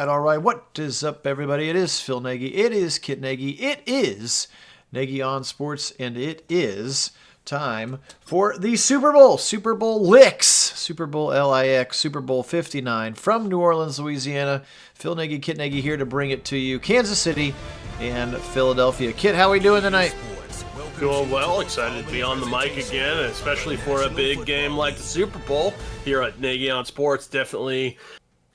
All right. What is up, everybody? It is Phil Nagy. It is Kit Nagy. It is Nagy on Sports, and it is time for the Super Bowl. Super Bowl LIX. Super Bowl LIX. Super Bowl 59 from New Orleans, Louisiana. Phil Nagy, Kit Nagy here to bring it to you. Kansas City and Philadelphia. Kit, how are we doing tonight? Doing well, excited to be on the mic again, especially for a big game like the Super Bowl here at Nagy on Sports. Definitely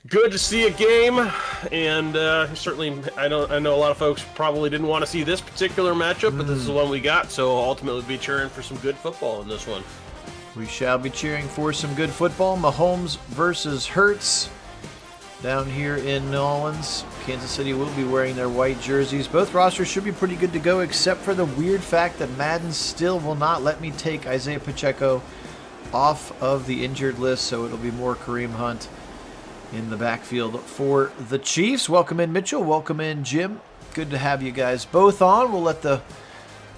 good to see a game, and certainly I know a lot of folks probably didn't want to see this particular matchup, but this is the one we got, so ultimately we'll be cheering for some good football in this one. We shall be cheering for some good football. Mahomes versus Hurts down here in New Orleans. Kansas City will be wearing their white jerseys. Both rosters should be pretty good to go, except for the weird fact that Madden still will not let me take Isaiah Pacheco off of the injured list, so it'll be more Kareem Hunt in the backfield for the Chiefs. Welcome in, Mitchell. Welcome in, Jim. Good to have you guys both on. We'll let the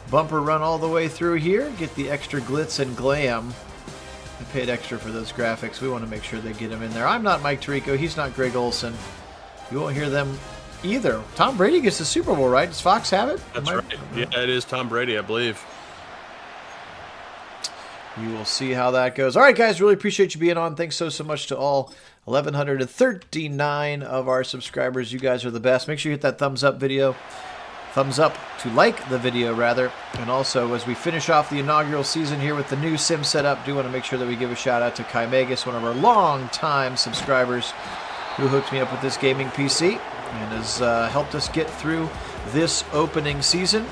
bumper run all the way through here. Get the extra glitz and glam. I paid extra for those graphics. We want to make sure they get them in there. I'm not Mike Tirico. He's not Greg Olson. You won't hear them either. Tom Brady gets the Super Bowl, right? Does Fox have it? That's right. Yeah, it is Tom Brady, I believe. We will see how that goes. All right, guys, really appreciate you being on. Thanks so much to all 1,139 of our subscribers. You guys are the best. Make sure you hit that thumbs up to like the video, rather. And also, as we finish off the inaugural season here with the new sim setup, do want to make sure that we give a shout out to Kai Megas, one of our long-time subscribers who hooked me up with this gaming PC and has helped us get through this opening season.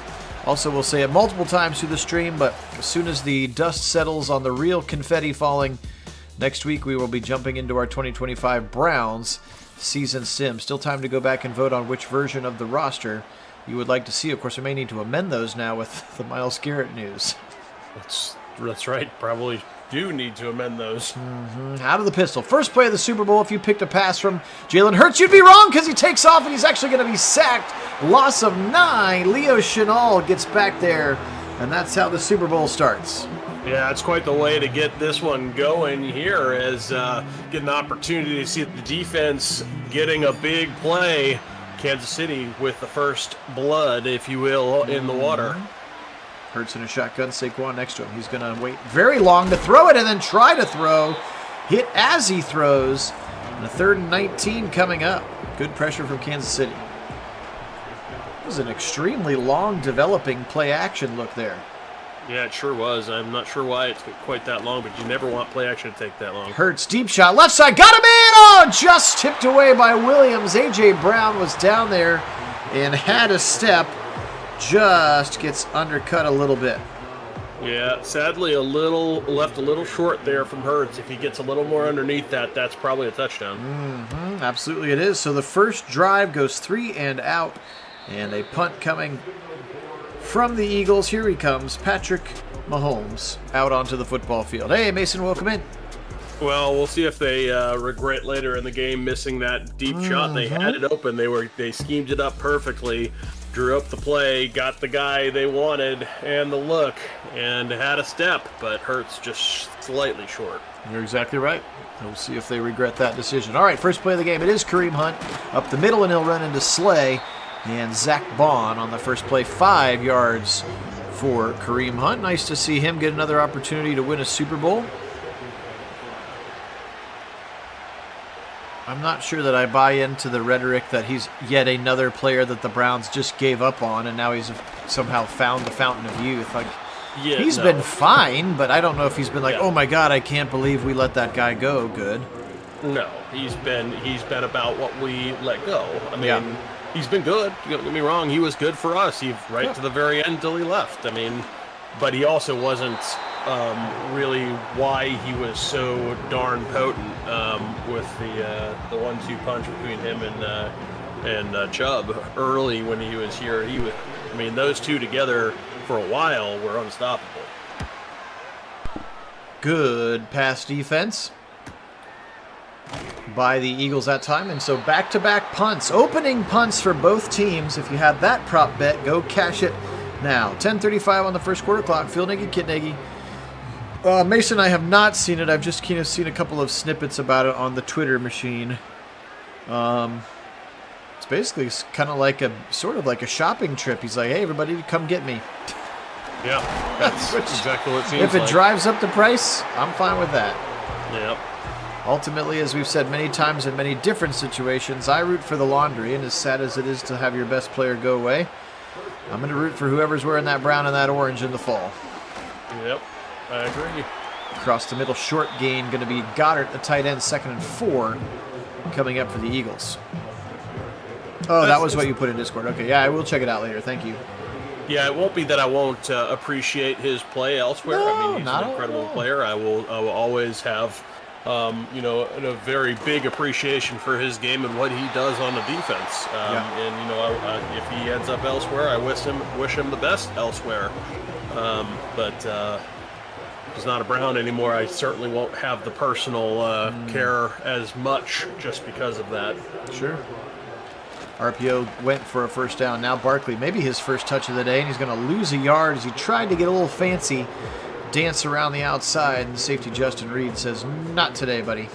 Also, we'll say it multiple times through the stream, but as soon as the dust settles on the real confetti falling, next week we will be jumping into our 2025 Browns season sim. Still time to go back and vote on which version of the roster you would like to see. Of course, we may need to amend those now with the Myles Garrett news. That's right. Probably do need to amend those. Out of the pistol. First play of the Super Bowl. If you picked a pass from Jalen Hurts, you'd be wrong because he takes off and he's actually going to be sacked. Loss of 9. Leo Chenal gets back there, and that's how the Super Bowl starts. Yeah, it's quite the way to get this one going here, as get an opportunity to see the defense getting a big play. Kansas City with the first blood, if you will, in the water. Hurts in a shotgun, Saquon next to him. He's going to wait very long to throw it and then try to throw. Hit as he throws. And a 3rd and 19 coming up. Good pressure from Kansas City. It was an extremely long developing play action look there. Yeah, it sure was. I'm not sure why it's quite that long, but you never want play action to take that long. Hurts, deep shot, left side, got him in! Oh, just tipped away by Williams. A.J. Brown was down there and had a step. Just gets undercut a little bit. Yeah, sadly left a little short there from Hurts. If he gets a little more underneath that, that's probably a touchdown. Absolutely it is. So the first drive goes 3 and out, and a punt coming from the Eagles. Here he comes, Patrick Mahomes, out onto the football field. Hey, Mason, welcome in. Well, we'll see if they regret later in the game missing that deep shot. They had it open. They schemed it up perfectly. Drew up the play, got the guy they wanted, and the look, and had a step, but Hurts just slightly short. You're exactly right. We'll see if they regret that decision. All right, first play of the game. It is Kareem Hunt up the middle, and he'll run into Slay. And Zach Bond on the first play, 5 yards for Kareem Hunt. Nice to see him get another opportunity to win a Super Bowl. I'm not sure that I buy into the rhetoric that he's yet another player that the Browns just gave up on, and now he's somehow found the fountain of youth. Like, he's been fine, but I don't know if he's been like, oh my God, I can't believe we let that guy go. Good. No, he's been about what we let go. I mean, he's been good. Don't get me wrong. He was good for us. Right to the very end till he left. I mean, but he also wasn't really why he was so darn potent with the 1-2 punch between him and Chubb early when he was here. I mean, those two together for a while were unstoppable. Good pass defense by the Eagles that time, and so back-to-back punts, opening punts for both teams. If you had that prop bet, go cash it now. 10:35 on the first quarter clock. Phil Nagy, Kit Nagy. Mason, I have not seen it. I've just kind of seen a couple of snippets about it on the Twitter machine. It's basically kind of like sort of like a shopping trip. He's like, hey, everybody, come get me. Yeah, that's exactly what it seems like. If it drives up the price, I'm fine with that. Yep. Ultimately, as we've said many times in many different situations, I root for the laundry, and as sad as it is to have your best player go away, I'm going to root for whoever's wearing that brown and that orange in the fall. Yep, I agree. Across the middle, short gain, going to be Goddard, the tight end, 2nd and 4, coming up for the Eagles. Oh, that was what you put in Discord. Okay, yeah, I will check it out later. Thank you. Yeah, it won't be that I won't appreciate his play elsewhere. No, I mean, he's an incredible player. I will always have, a very big appreciation for his game and what he does on the defense. And if he ends up elsewhere, I wish him the best elsewhere. But he's not a Brown anymore. I certainly won't have the personal care as much just because of that. Sure. RPO went for a first down. Now Barkley, maybe his first touch of the day, and he's going to lose a yard as he tried to get a little fancy, dance around the outside, and the safety Justin Reed says, not today, buddy.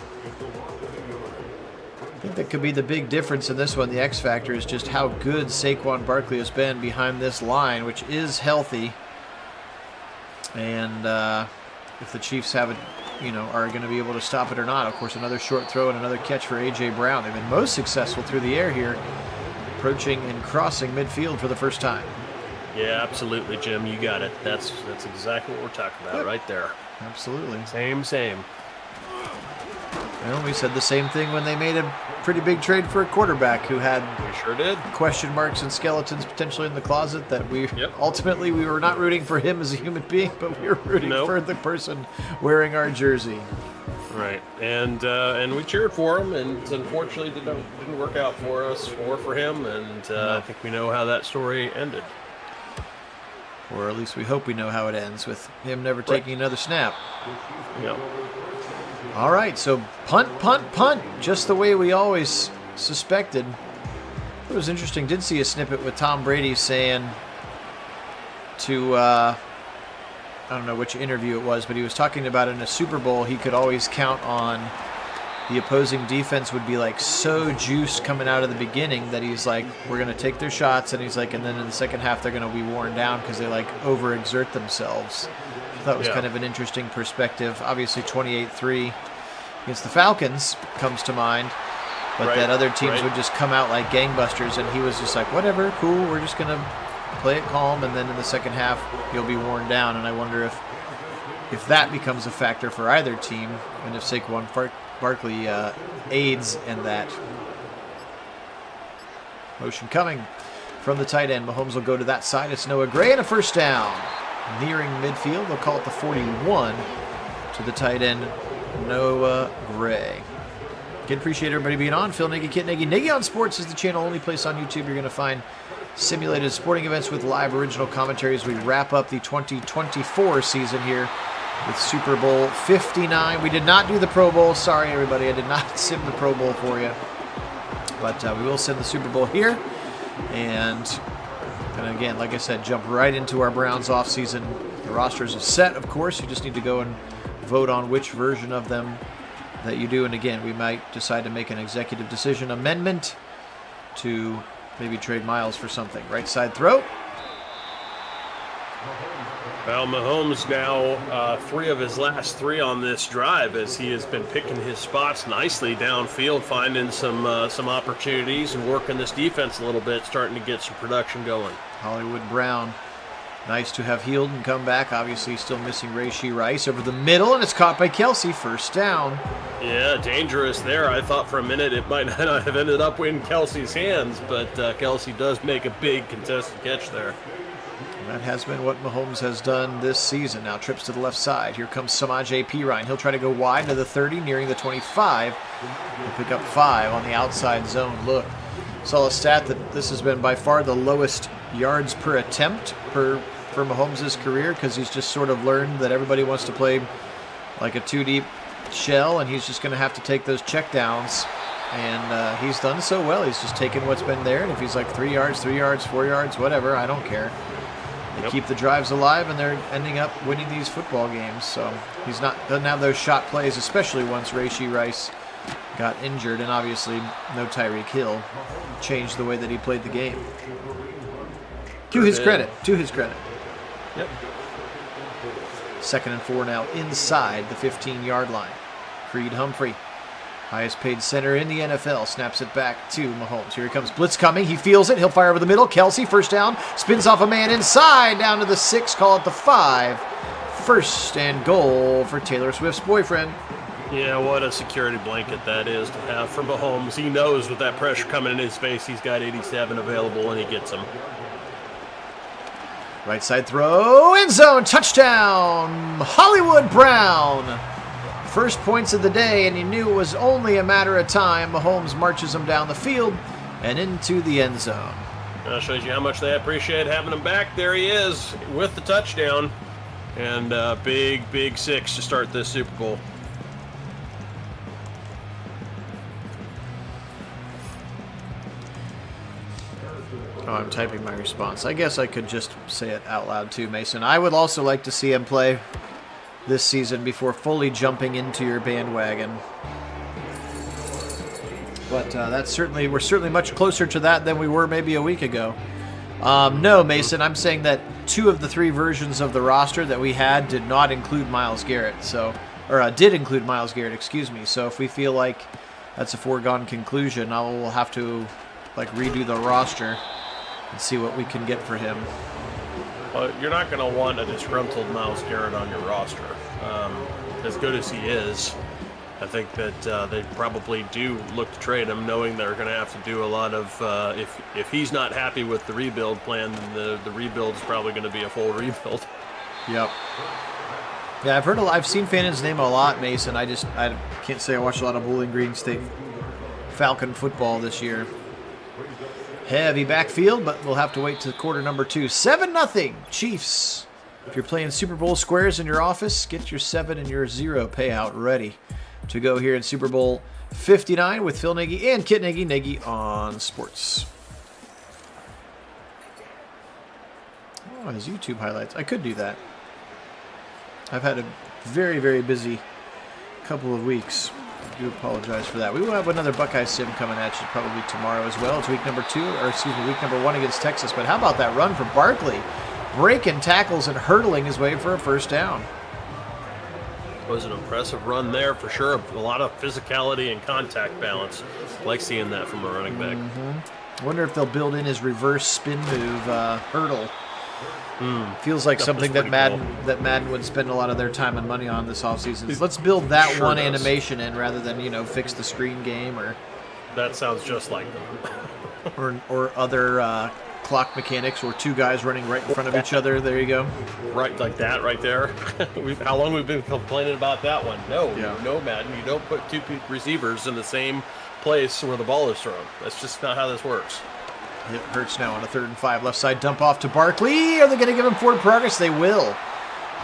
I think that could be the big difference in this one. The X factor is just how good Saquon Barkley has been behind this line, which is healthy. And if the Chiefs have it, are going to be able to stop it or not. Of course, another short throw and another catch for A.J. Brown. They've been most successful through the air here, approaching and crossing midfield for the first time. Yeah, absolutely, Jim. You got it. That's exactly what we're talking about right there. Absolutely. Same. We said the same thing when they made a pretty big trade for a quarterback who had sure did question marks and skeletons potentially in the closet, that ultimately we were not rooting for him as a human being, but we were rooting for the person wearing our jersey. Right, and we cheered for him, and unfortunately didn't work out for us or for him, and I think we know how that story ended. Or at least we hope we know how it ends, with him never taking another snap. Yeah. All right, so punt, just the way we always suspected. It was interesting. Did see a snippet with Tom Brady saying to, I don't know which interview it was, but he was talking about in a Super Bowl, he could always count on the opposing defense would be like so juiced coming out of the beginning that he's like, we're going to take their shots, and he's like, and then in the second half they're going to be worn down because they like overexert themselves. That was kind of an interesting perspective. Obviously 28-3 against the Falcons comes to mind, but that other teams would just come out like gangbusters, and he was just like, whatever, cool, we're just going to play it calm, and then in the second half he'll be worn down. And I wonder if that becomes a factor for either team, and if Saquon Barkley aids in that. Motion coming from the tight end. Mahomes will go to that side. It's Noah Gray and a first down. Nearing midfield, they'll call it the 41 to the tight end, Noah Gray. Again, appreciate everybody being on. Phil Nagy, Kit Nagy. Nagy on Sports is the channel, only place on YouTube you're going to find simulated sporting events with live original commentary as we wrap up the 2024 season here with Super Bowl 59. We did not do the Pro Bowl. Sorry, everybody. I did not sim the Pro Bowl for you. But we will send the Super Bowl here. And again, like I said, jump right into our Browns offseason. The rosters are set, of course. You just need to go and vote on which version of them that you do. And again, we might decide to make an executive decision amendment to maybe trade Miles for something. Right side throw. Well, Mahomes now 3 of his last 3 on this drive, as he has been picking his spots nicely downfield, finding some opportunities and working this defense a little bit, starting to get some production going. Hollywood Brown, nice to have healed and come back. Obviously still missing Rashee Rice over the middle, and it's caught by Kelsey. First down. Yeah, dangerous there. I thought for a minute it might not have ended up in Kelsey's hands, but Kelsey does make a big contested catch there. That has been what Mahomes has done this season. Now trips to the left side. Here comes Samaje Perine. He'll try to go wide to the 30, nearing the 25. He'll pick up 5 on the outside zone look. Saw a stat that this has been by far the lowest yards per attempt for Mahomes' career, because he's just sort of learned that everybody wants to play like a 2-deep shell, and he's just going to have to take those checkdowns. And he's done so well. He's just taken what's been there, and if he's like 3 yards, 4 yards, whatever, I don't care. They keep the drives alive, and they're ending up winning these football games. So he's doesn't have those shot plays, especially once Rashee Rice got injured, and obviously no Tyreek Hill changed the way that he played the game. To his credit. Yep. 2nd and 4 now inside the 15-yard line. Creed Humphrey, highest paid center in the NFL, snaps it back to Mahomes. Here he comes. Blitz coming. He feels it. He'll fire over the middle. Kelsey, first down. Spins off a man inside. Down to the 6. Call it the 5. First and goal for Taylor Swift's boyfriend. Yeah, what a security blanket that is to have for Mahomes. He knows with that pressure coming in his face, he's got 87 available, and he gets them. Right side throw. End zone. Touchdown. Hollywood Brown. First points of the day, and he knew it was only a matter of time. Mahomes marches him down the field and into the end zone. That shows you how much they appreciate having him back. There he is with the touchdown. And big 6 to start this Super Bowl. Oh, I'm typing my response. I guess I could just say it out loud too, Mason. I would also like to see him play this season before fully jumping into your bandwagon. But we're certainly much closer to that than we were maybe a week ago. No, Mason, I'm saying that 2 of the 3 versions of the roster that we had did not include Myles Garrett. Did include Myles Garrett, excuse me. So if we feel like that's a foregone conclusion, we'll have to redo the roster and see what we can get for him. Well, you're not going to want a disgruntled Myles Garrett on your roster. As good as he is, I think that they probably do look to trade him, knowing they're going to have to do a lot of. If he's not happy with the rebuild plan, then the rebuild is probably going to be a full rebuild. Yep. Yeah, I've seen Fannon's name a lot, Mason. I can't say I watched a lot of Bowling Green State Falcon football this year. Heavy backfield, but we'll have to wait to quarter number 2. 7-0 Chiefs. If you're playing Super Bowl squares in your office, get your 7 and your 0 payout ready to go here in Super Bowl 59 with Phil Nagy and Kit Nagy. Nagy on Sports. Oh, his YouTube highlights. I could do that. I've had a very, very busy couple of weeks. I do apologize for that. We will have another Buckeye Sim coming at you probably tomorrow as well. It's week number 1 against Texas. But how about that run for Barkley? Breaking tackles and hurdling his way for a first down. It was an impressive run there for sure. A lot of physicality and contact balance. I like seeing that from a running back. I wonder if they'll build in his reverse spin move hurdle. Feels like something that Madden would spend a lot of their time and money on this offseason. Let's build that one animation in rather than fix the screen game or. That sounds just like them. or other clock mechanics or 2 guys running right in front of each other. There you go. Right, like that right there. How long we've been complaining about that one? No, Madden. You don't put 2 receivers in the same place where the ball is thrown. That's just not how this works. It hurts now on a 3rd and 5. Left side dump off to Barkley. Are they going to give him forward progress? They will.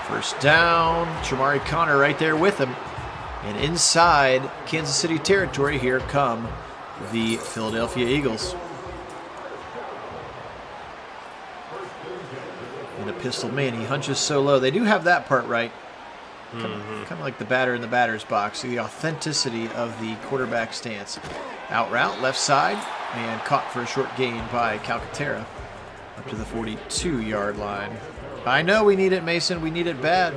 First down. Shamari Connor right there with him. And inside Kansas City territory, here come the Philadelphia Eagles. And a pistol man. He hunches so low. They do have that part right. Kind of like the batter in the batter's box. The authenticity of the quarterback stance. Out route, left side, and caught for a short gain by Calcaterra up to the 42-yard line. I know we need it, Mason. We need it bad.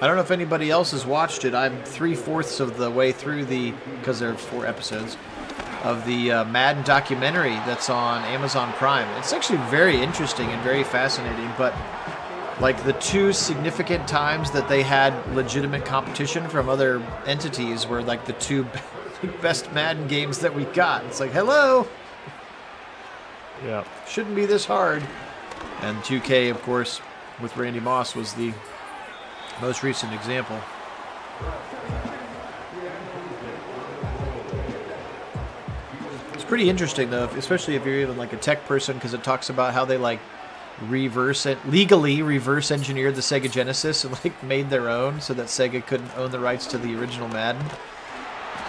I don't know if anybody else has watched it. I'm 3/4 of the way through because there are 4 episodes, of the Madden documentary that's on Amazon Prime. It's actually very interesting and very fascinating, but like the 2 significant times that they had legitimate competition from other entities were like the 2 best Madden games that we got. It's like, hello! Yeah. Shouldn't be this hard. And 2K, of course, with Randy Moss was the most recent example. It's pretty interesting, though, especially if you're even like a tech person, because it talks about how they like legally reverse engineered the Sega Genesis and like made their own so that Sega couldn't own the rights to the original Madden.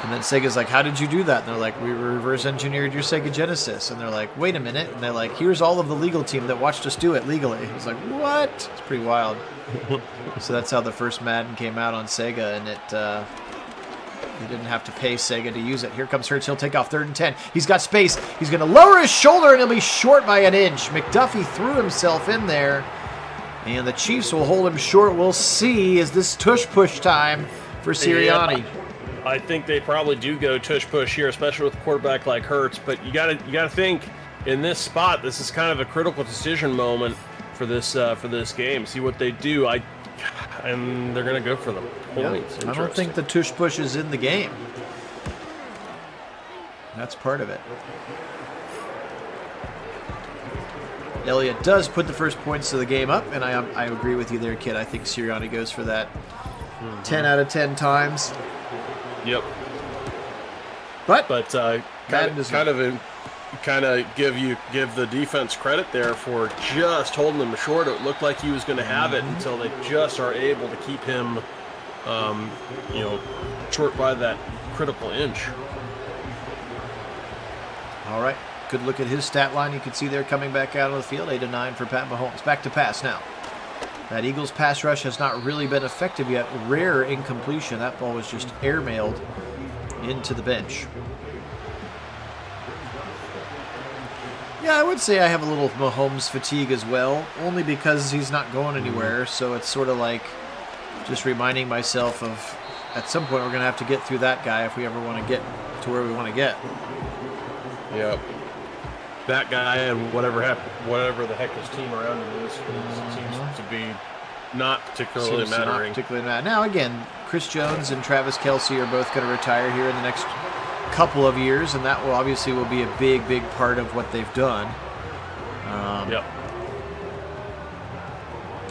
And then Sega's like, how did you do that? And they're like, we reverse engineered your Sega Genesis. And they're like, wait a minute. And they're like, here's all of the legal team that watched us do it legally. It's like, what? It's pretty wild. So that's how the first Madden came out on Sega, and they didn't have to pay Sega to use it. Here comes Hurts. He'll take off 3rd and 10. He's got space. He's going to lower his shoulder, and he'll be short by an inch. McDuffie threw himself in there, and the Chiefs will hold him short. We'll see. Is this tush-push time for Sirianni? Yeah. I think they probably do go tush-push here, especially with a quarterback like Hurts. But you gotta think, in this spot, this is kind of a critical decision moment for this game. See what they do. And they're gonna go for the points. Yeah. I don't think the tush-push is in the game. That's part of it. Elliott does put the first points to the game up, and I agree with you there, Kid. I think Sirianni goes for that 10 out of 10 times. Yep. But kind of give the defense credit there for just holding him short. It looked like he was going to have it until they just are able to keep him, short by that critical inch. All right. Good look at his stat line. You can see there coming back out on the field, 8-9 for Pat Mahomes. Back to pass now. That Eagles pass rush has not really been effective yet. Rare incompletion. That ball was just airmailed into the bench. Yeah, I would say I have a little Mahomes fatigue as well, only because he's not going anywhere. So it's sort of like just reminding myself of at some point we're going to have to get through that guy if we ever want to get to where we want to get. Yep. That guy and whatever the heck his team around him is, seems to be not particularly mattering. Not particularly mattering. Now, again, Chris Jones and Travis Kelce are both going to retire here in the next couple of years, and that will obviously be a big, big part of what they've done. Yep.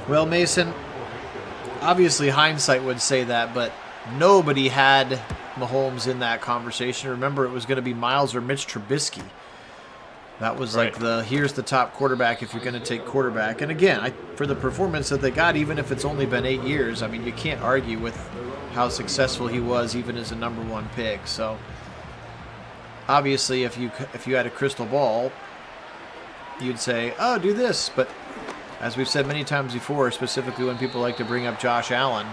Well, Mason, obviously hindsight would say that, but nobody had Mahomes in that conversation. Remember, it was going to be Miles or Mitch Trubisky. That was like here's the top quarterback if you're going to take quarterback. And again, for the performance that they got, even if it's only been 8 years, I mean, you can't argue with how successful he was even as a number 1 pick. So obviously, if you had a crystal ball, you'd say, oh, do this. But as we've said many times before, specifically when people like to bring up Josh Allen,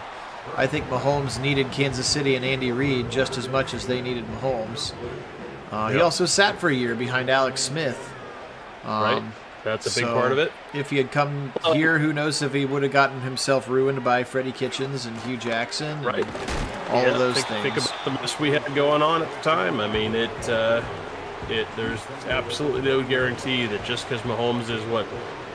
I think Mahomes needed Kansas City and Andy Reid just as much as they needed Mahomes. He also sat for a year behind Alex Smith. Right. That's a big part of it. If he had come here, who knows if he would have gotten himself ruined by Freddie Kitchens and Hugh Jackson. Right. All of those things. Think about the mess we had going on at the time. I mean, there's absolutely no guarantee that just because Mahomes is what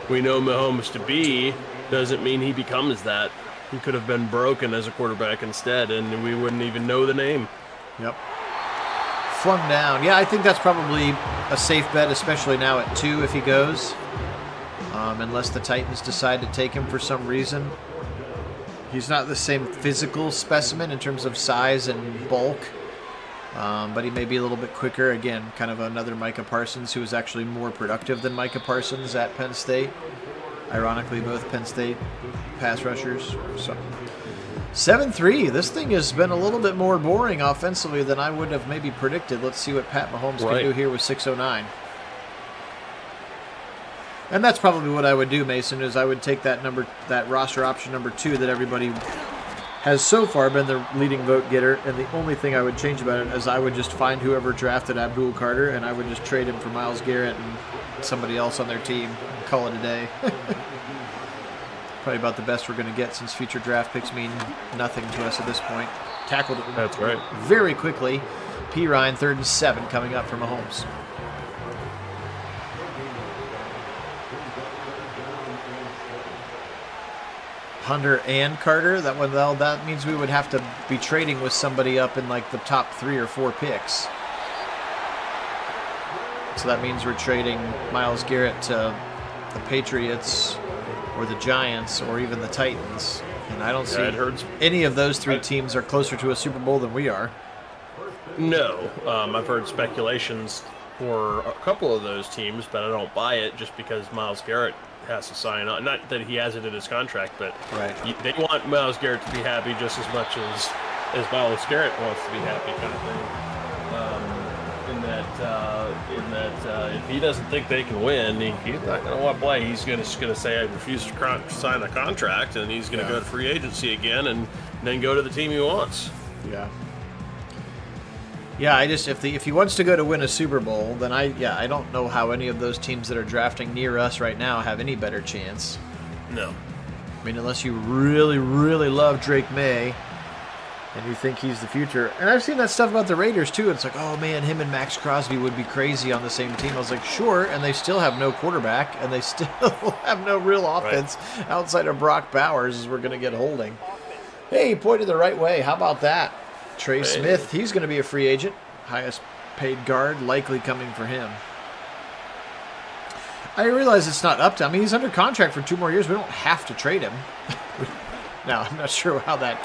we know Mahomes to be doesn't mean he becomes that. He could have been broken as a quarterback instead, and we wouldn't even know the name. Yep. Flung down. Yeah, I think that's probably a safe bet, especially now at 2 if he goes. Unless the Titans decide to take him for some reason. He's not the same physical specimen in terms of size and bulk. But he may be a little bit quicker. Again, kind of another Micah Parsons who is actually more productive than Micah Parsons at Penn State. Ironically, both Penn State pass rushers. So 7-3. This thing has been a little bit more boring offensively than I would have maybe predicted. Let's see what Pat Mahomes can do here with 6:09. And that's probably what I would do, Mason, is I would take that roster option number 2 that everybody has so far been the leading vote getter, and the only thing I would change about it is I would just find whoever drafted Abdul Carter, and I would just trade him for Myles Garrett and somebody else on their team and call it a day. Probably about the best we're going to get since future draft picks mean nothing to us at this point. Tackled it That's right. very quickly. P. Ryan, 3rd and 7 coming up for Mahomes. Hunter and Carter. That means we would have to be trading with somebody up in like the top 3 or 4 picks. So that means we're trading Myles Garrett to the Patriots or the Giants or even the Titans. And I don't see any of those 3 teams are closer to a Super Bowl than we are. No. I've heard speculations for a couple of those teams, but I don't buy it just because Myles Garrett has to sign on. Not that he has it in his contract, but they want Myles Garrett to be happy just as much as Myles Garrett wants to be happy, kind of thing. In that, if he doesn't think they can win, he's not going to want to play. He's just going to say, I refuse to sign a contract, and he's going to go to free agency again and then go to the team he wants. Yeah. Yeah, if he wants to go to win a Super Bowl, then I don't know how any of those teams that are drafting near us right now have any better chance. No. I mean, unless you really, really love Drake May and you think he's the future. And I've seen that stuff about the Raiders, too. It's like, oh, man, him and Max Crosby would be crazy on the same team. I was like, sure, and they still have no quarterback, and they still have no real offense outside of Brock Bowers as we're going to get holding. Hey, he pointed the right way. How about that? Trey Smith, he's going to be a free agent. Highest paid guard, likely coming for him. I realize it's not up to him. I mean, he's under contract for 2 more years. We don't have to trade him. Now, I'm not sure how that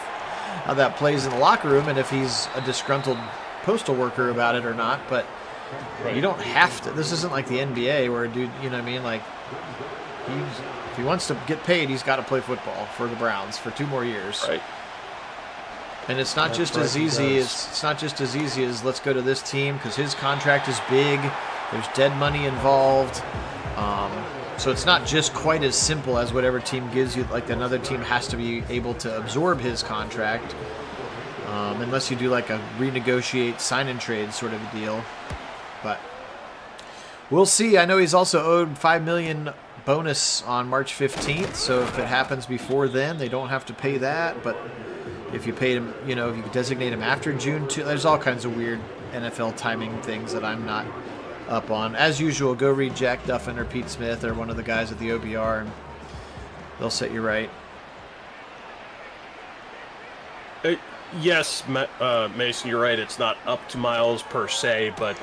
plays in the locker room and if he's a disgruntled postal worker about it or not, but you don't have to. This isn't like the NBA where a dude, you know what I mean? Like, if he wants to get paid, he's got to play football for the Browns for 2 more years. Right. And it's not just as easy as let's go to this team because his contract is big. There's dead money involved. So it's not just quite as simple as whatever team gives you. Like another team has to be able to absorb his contract, unless you do like a renegotiate sign and trade sort of a deal. But we'll see. I know he's also owed $5 million bonus on March 15th. So if it happens before then, they don't have to pay that. But if you paid him, if you could designate him after June 2, there's all kinds of weird NFL timing things that I'm not up on. As usual, go read Jack Duffin or Pete Smith or one of the guys at the OBR, and they'll set you right. Yes, Mason, you're right. It's not up to Myles per se, but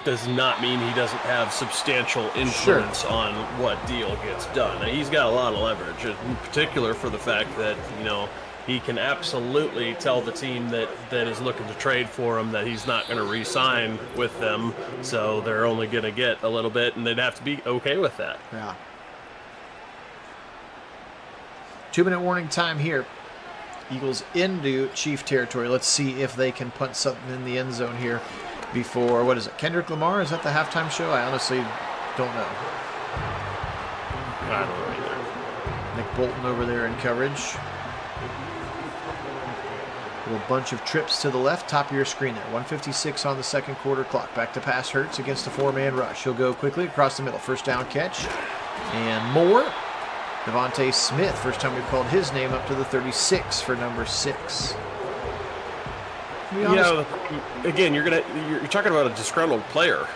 does not mean he doesn't have substantial influence on what deal gets done. Now, he's got a lot of leverage, in particular for the fact that, he can absolutely tell the team that is looking to trade for him that he's not going to re-sign with them, so they're only going to get a little bit, and they'd have to be okay with that. Yeah. 2-minute warning time here. Eagles into Chief territory. Let's see if they can punt something in the end zone here before, what is it, Kendrick Lamar? Is that the halftime show? I honestly don't know. I don't know either. Nick Bolton over there in coverage. A bunch of trips to the left, top of your screen there. 1:56 on the second quarter clock. Back to pass Hurts against a 4-man rush. He'll go quickly across the middle. First down catch. And more. Devontae Smith, first time we've called his name, up to the 36 for number 6. Again, you're talking about a disgruntled player.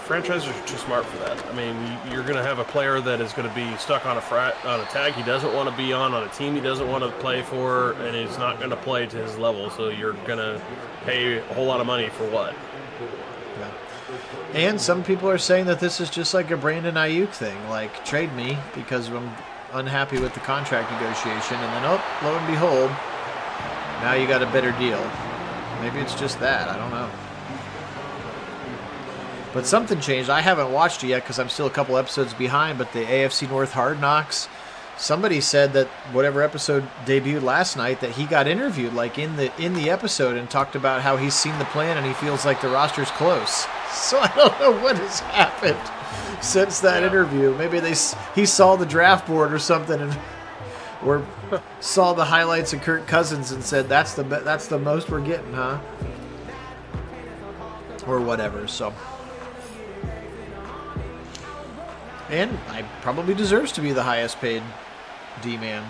Franchises are too smart for that. I mean, you're going to have a player that is going to be stuck on a tag he doesn't want to be on a team he doesn't want to play for, and he's not going to play to his level. So you're going to pay a whole lot of money for what? Yeah. And some people are saying that this is just like a Brandon Ayuk thing, like trade me because I'm unhappy with the contract negotiation, and then lo and behold, now you got a better deal. Maybe it's just that. I don't know. But something changed. I haven't watched it yet because I'm still a couple episodes behind, but the AFC North Hard Knocks, somebody said that whatever episode debuted last night that he got interviewed like in the episode and talked about how he's seen the plan and he feels like the roster's close. So I don't know what has happened since that interview. Maybe he saw the draft board or something or saw the highlights of Kirk Cousins and said that's the most we're getting, huh? Or whatever. So And I probably deserves to be the highest paid D-man.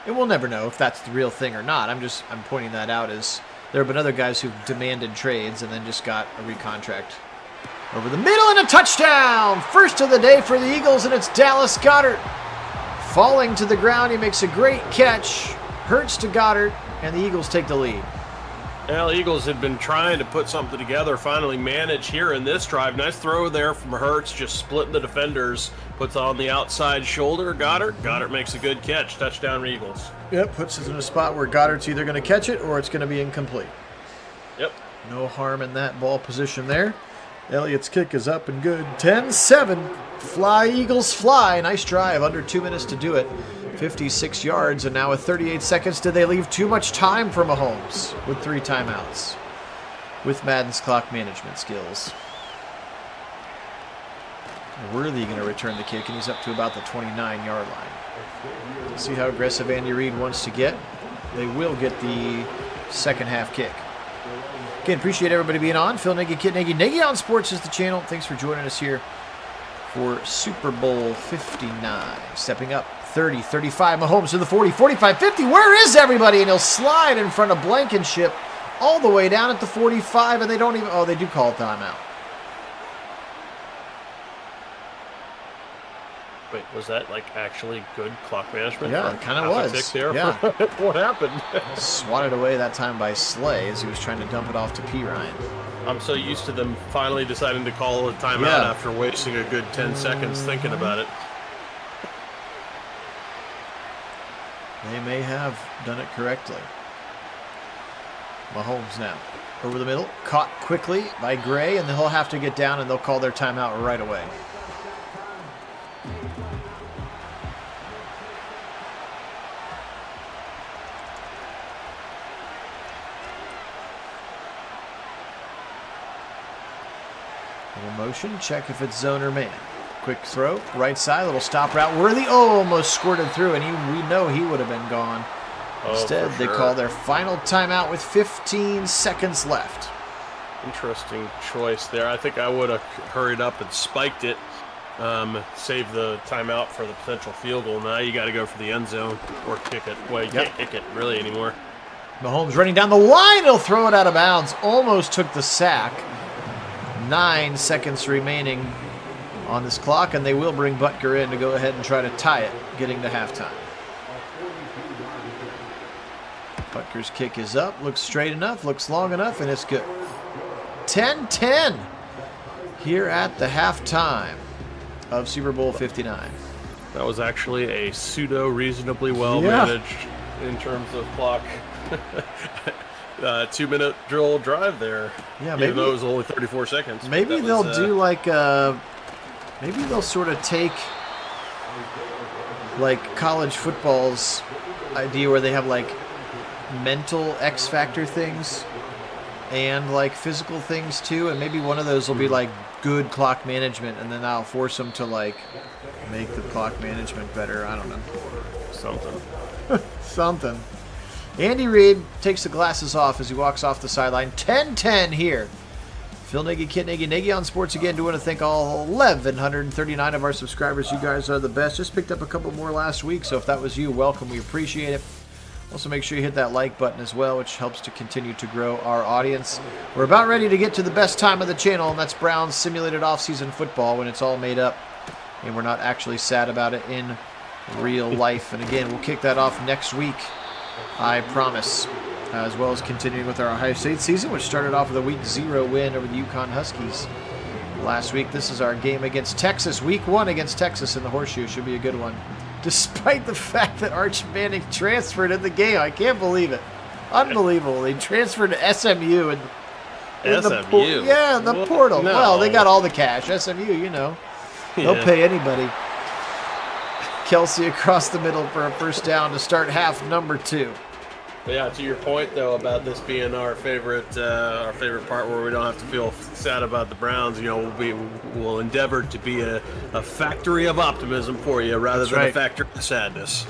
And we'll never know if that's the real thing or not. I'm pointing that out as there have been other guys who've demanded trades and then just got a recontract. Over the middle and a touchdown! First of the day for the Eagles, and it's Dallas Goedert. Falling to the ground, he makes a great catch. Hurts to Goedert, and the Eagles take the lead. Well, Eagles had been trying to put something together, finally managed here in this drive. Nice throw there from Hurts, just splitting the defenders. Puts on the outside shoulder, Goedert. Goedert makes a good catch. Touchdown, Eagles. Yep, puts us in a spot where Goddard's either going to catch it or it's going to be incomplete. Yep. No harm in that ball position there. Elliott's kick is up and good. 10-7. Fly, Eagles, fly. Nice drive. Under 2 minutes to do it. 56 yards, and now with 38 seconds, did they leave too much time for Mahomes with 3 timeouts with Madden's clock management skills? Worthy going to return the kick, and he's up to about the 29-yard line. See how aggressive Andy Reid wants to get. They will get the second half kick. Again, appreciate everybody being on. Phil Nagy, Kit Nagy. Nagy on Sports is the channel. Thanks for joining us here for Super Bowl 59. Stepping up, 30, 35, Mahomes to the 40, 45, 50. Where is everybody? And he'll slide in front of Blankenship all the way down at the 45, and they don't even, oh, they do call a timeout. Wait, was that like actually good clock management? Yeah, it kind of was. There yeah. What happened? Swatted away that time by Slay as he was trying to dump it off to P. Ryan. I'm so used to them finally deciding to call a timeout after wasting a good 10 seconds thinking about it. They may have done it correctly. Mahomes now. Over the middle. Caught quickly by Gray, and he'll have to get down, and they'll call their timeout right away. Little motion. Check if it's zone or man. Quick throw. Right side. Little stop route. Worthy. Oh, almost squirted through, and we know he would have been gone. Instead, they call their final timeout with 15 seconds left. Interesting choice there. I think I would have hurried up and spiked it, save the timeout for the potential field goal. Now you got to go for the end zone or kick it. Well, you can't kick it really anymore. Mahomes running down the line. He'll throw it out of bounds. Almost took the sack. 9 seconds remaining on this clock, and they will bring Butker in to go ahead and try to tie it, getting to halftime. Butker's kick is up, looks straight enough, looks long enough, and it's good. 10-10 here at the halftime of Super Bowl 59. That was actually a pseudo-reasonably well-managed in terms of clock. 2-minute drill drive there. Yeah, maybe. Even though it was only 34 seconds. Maybe they'll do like maybe they'll sort of take like college football's idea where they have like mental X factor things and like physical things too, and maybe one of those will be like good clock management, and then I'll force them to like make the clock management better. I don't know. Something. Andy Reid takes the glasses off as he walks off the sideline. 10-10 here. Phil Nagy, Kit Nagy, Nagy on Sports again. Do want to thank all 1,139 of our subscribers. You guys are the best. Just picked up a couple more last week, so if that was you, welcome. We appreciate it. Also, make sure you hit that like button as well, which helps to continue to grow our audience. We're about ready to get to the best time of the channel, and that's Browns simulated offseason football when it's all made up, and we're not actually sad about it in real life. And again, we'll kick that off next week, I promise, as well as continuing with our Ohio State season, which started off with a Week 0 win over the UConn Huskies last week. This is our game against Texas, Week 1 against Texas in the Horseshoe. Should be a good one. Despite the fact that Arch Manning transferred in the game. I can't believe it. Unbelievable. They transferred to SMU. In the portal. No. Well, they got all the cash. SMU, you know. They'll pay anybody. Kelsey across the middle for a first down to start half number 2. But yeah, to your point though about this being our favorite part where we don't have to feel sad about the Browns, you know, we'll endeavor to be a factory of optimism for you rather than a factory of sadness.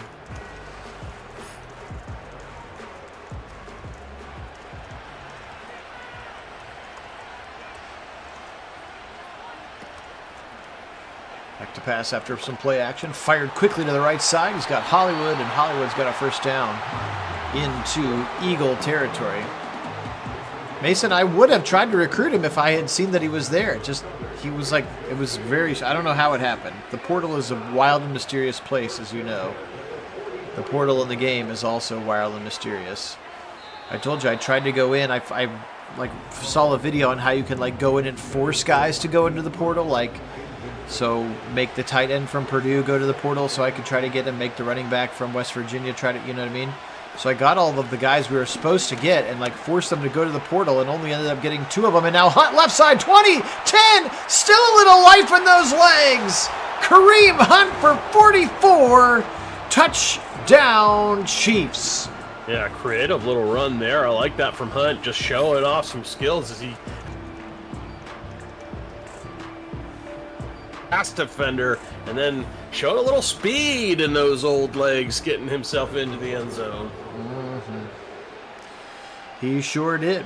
Back to pass after some play action. Fired quickly to the right side. He's got Hollywood, and Hollywood's got a first down into Eagle territory. Mason, I would have tried to recruit him if I had seen that he was there. Just, he was like, it was very, I don't know how it happened. The portal is a wild and mysterious place, as you know. The portal in the game is also wild and mysterious. I told you, I tried to go in. I like saw a video on how you can like go in and force guys to go into the portal, like, so make the tight end from Purdue go to the portal so I could try to get him, make the running back from West Virginia try to, you know what I mean? So I got all of the guys we were supposed to get and like forced them to go to the portal and only ended up getting 2 of them. And now Hunt left side, 20, 10, still a little life in those legs. Kareem Hunt for 44, touchdown Chiefs. Yeah, creative little run there. I like that from Hunt, just showing off some skills as he pass defender and then showed a little speed in those old legs, getting himself into the end zone. He sure did.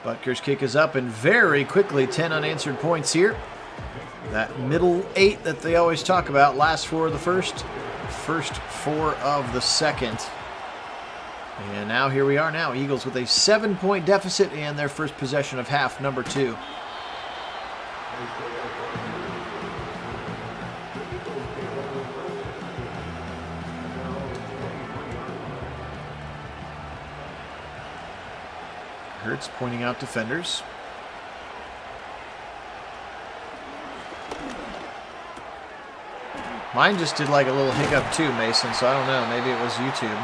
Butker's kick is up, and very quickly 10 unanswered points here. That middle 8 that they always talk about, last 4 of the first 4 of the second. And now here we are now, Eagles with a 7-point deficit and their first possession of half, number 2. Hurts pointing out defenders. Mine just did like a little hiccup too, Mason, so I don't know. Maybe it was YouTube.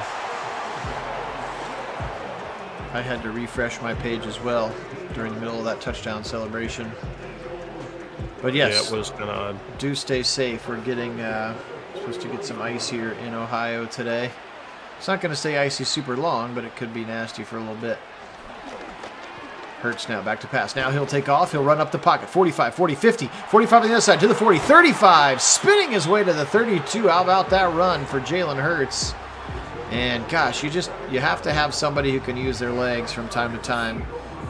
I had to refresh my page as well during the middle of that touchdown celebration. But yes, yeah, it was kind of odd. Do stay safe. We're getting supposed to get some ice here in Ohio today. It's not going to stay icy super long, but it could be nasty for a little bit. Hurts now, back to pass. Now he'll take off. He'll run up the pocket. 45, 40, 50. 45 on the other side to the 40. 35. Spinning his way to the 32. How about that run for Jalen Hurts? And gosh, you have to have somebody who can use their legs from time to time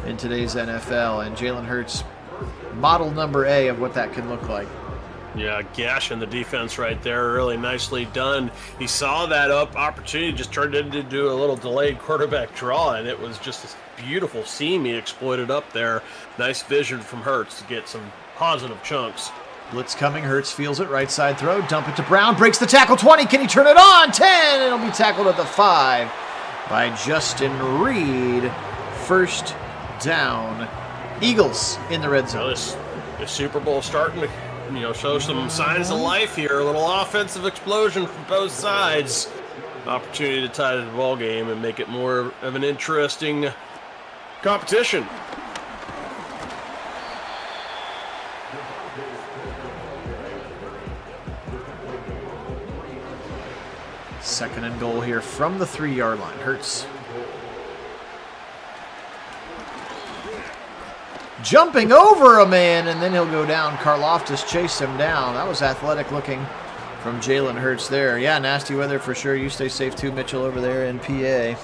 in today's NFL. And Jalen Hurts, model number A of what that can look like. Yeah, gash in the defense right there. Really nicely done. He saw that opportunity, just turned it into a little delayed quarterback draw, and it was just a beautiful seam he exploited up there. Nice vision from Hurts to get some positive chunks. Blitz coming. Hurts feels it. Right side throw. Dump it to Brown. Breaks the tackle. 20. Can he turn it on? 10. It'll be tackled at the 5 by Justin Reed. First down. Eagles in the red zone. This Super Bowl starting to show some signs of life here. A little offensive explosion from both sides. Opportunity to tie the ball game and make it more of an interesting competition. Second and goal here from the 3-yard line. Hurts jumping over a man, and then he'll go down. Karloftis chased him down. That was athletic looking from Jalen Hurts there. Yeah, nasty weather for sure. You stay safe too, Mitchell, over there in PA.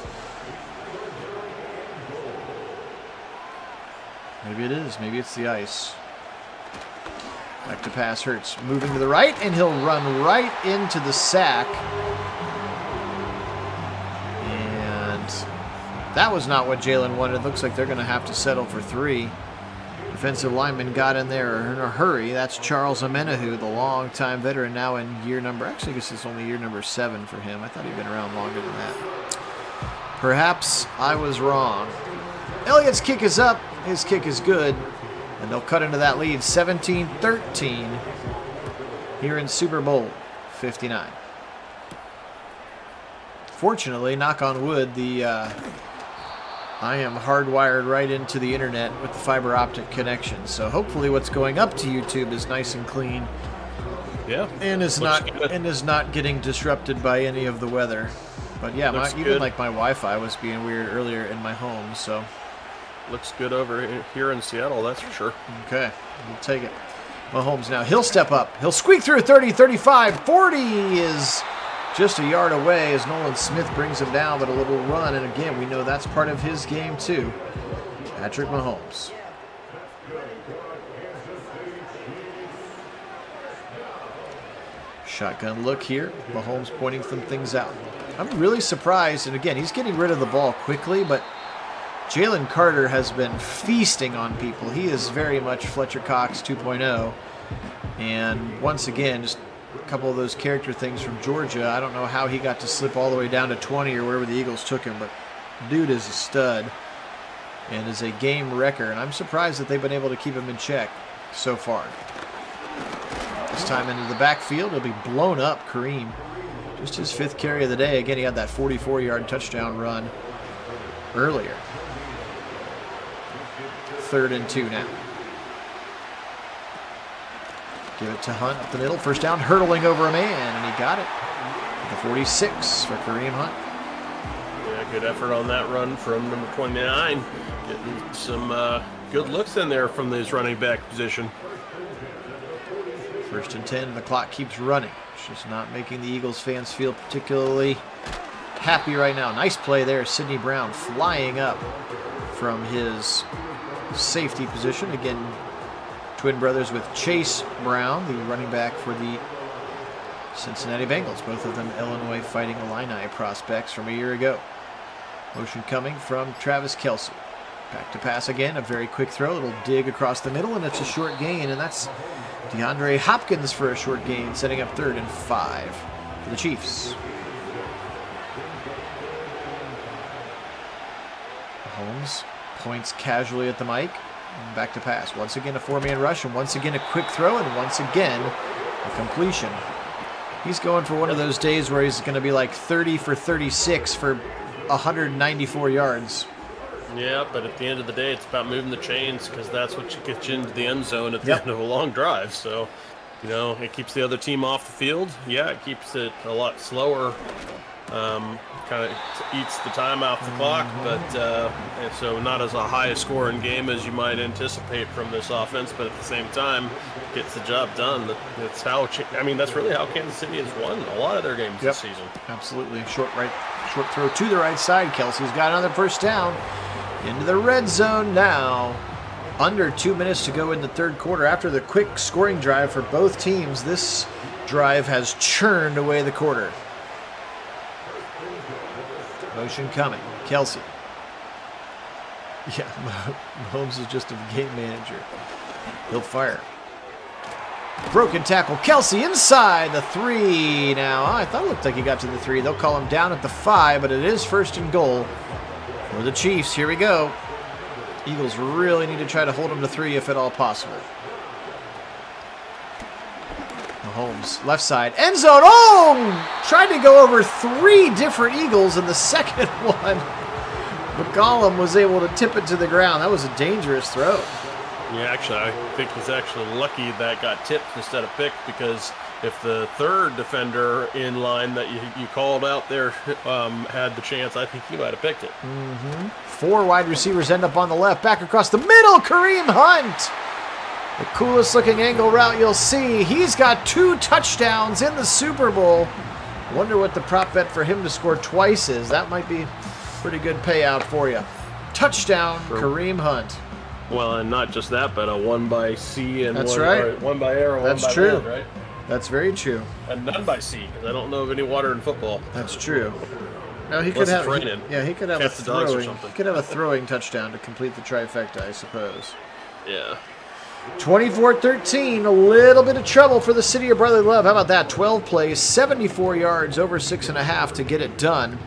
Maybe it is. Maybe it's the ice. Back to pass. Hurts moving to the right, and he'll run right into the sack. And that was not what Jalen wanted. It looks like they're going to have to settle for 3. Defensive lineman got in there in a hurry. That's Charles Amenahu, the longtime veteran, now in year number, actually I guess it's only year number 7 for him. I thought he'd been around longer than that. Perhaps I was wrong. Elliott's kick is up. His kick is good. And they'll cut into that lead 17-13 here in Super Bowl 59. Fortunately, knock on wood, I am hardwired right into the internet with the fiber optic connection. So hopefully what's going up to YouTube is nice and clean. Yeah. And is not getting disrupted by any of the weather. But yeah, even like my Wi-Fi was being weird earlier in my home, so looks good over here in Seattle, that's for sure. Okay, we'll take it. Mahomes now, he'll step up. He'll squeak through 30, 35, 40 is just a yard away as Nolan Smith brings him down, but a little run. And again, we know that's part of his game too. Patrick Mahomes. Shotgun look here. Mahomes pointing some things out. I'm really surprised, and again, he's getting rid of the ball quickly, but Jalen Carter has been feasting on people. He is very much Fletcher Cox 2.0. And once again, just a couple of those character things from Georgia. I don't know how he got to slip all the way down to 20 or wherever the Eagles took him, but dude is a stud and is a game wrecker. And I'm surprised that they've been able to keep him in check so far. This time into the backfield, he'll be blown up, Kareem. Just his 5th carry of the day. Again, he had that 44-yard touchdown run earlier. 3rd and 2 now. Give it to Hunt up the middle. First down, hurtling over a man, and he got it. The 46 for Kareem Hunt. Yeah, good effort on that run from number 29. Getting some good looks in there from his running back position. 1st and 10, and the clock keeps running. It's just not making the Eagles fans feel particularly happy right now. Nice play there. Sidney Brown flying up from his safety position. Again, twin brothers with Chase Brown, the running back for the Cincinnati Bengals. Both of them Illinois Fighting Illini prospects from a year ago. Motion coming from Travis Kelce. Back to pass again. A very quick throw. It'll dig across the middle, and it's a short gain, and that's DeAndre Hopkins for a short gain, setting up 3rd and 5 for the Chiefs. Mahomes points casually at the mic. Back to pass. Once again, a 4-man rush, and once again, a quick throw, and once again, a completion. He's going for one of those days where he's going to be like 30 for 36 for 194 yards. Yeah, but at the end of the day, it's about moving the chains because that's what gets you into the end zone at the end of a long drive. So, it keeps the other team off the field. Yeah, it keeps it a lot slower. Kind of eats the time off the clock, but and so not as a high scoring game as you might anticipate from this offense, but at the same time, gets the job done. That's how. That's really how Kansas City has won a lot of their games this season. Absolutely, short throw to the right side. Kelce's got another first down into the red zone now. Under 2 minutes to go in the 3rd quarter. After the quick scoring drive for both teams, this drive has churned away the quarter. Motion coming. Kelce. Yeah, Mahomes is just a game manager. He'll fire. Broken tackle. Kelce inside the 3 now. I thought it looked like he got to the 3. They'll call him down at the 5, but it is 1st and goal for the Chiefs. Here we go. Eagles really need to try to hold him to 3 if at all possible. Mahomes, left side, end zone. Oh! Tried to go over 3 different Eagles in the second one. McCollum was able to tip it to the ground. That was a dangerous throw. Yeah, actually, I think he's actually lucky that got tipped instead of picked, because if the 3rd defender in line that you called out there had the chance, I think he might have picked it. 4 wide receivers end up on the left. Back across the middle, Kareem Hunt. The coolest looking angle route you'll see. He's got 2 touchdowns in the Super Bowl. Wonder what the prop bet for him to score twice is. That might be pretty good payout for you. Touchdown, Kareem Hunt. Well, and not just that, but a 1 by C and That's one, right. 1 by air and That's 1 by true. land, right? That's very true. And none by sea, because I don't know of any water in football. That's true. No, he Unless could have. it's raining. He could have Catch the dogs or throwing. something. He could have a throwing touchdown to complete the trifecta, I suppose. Yeah. 24-13, a little bit of trouble for the City of Brotherly Love. How about that? 12 plays, 74 yards, over 6.5 to get it done.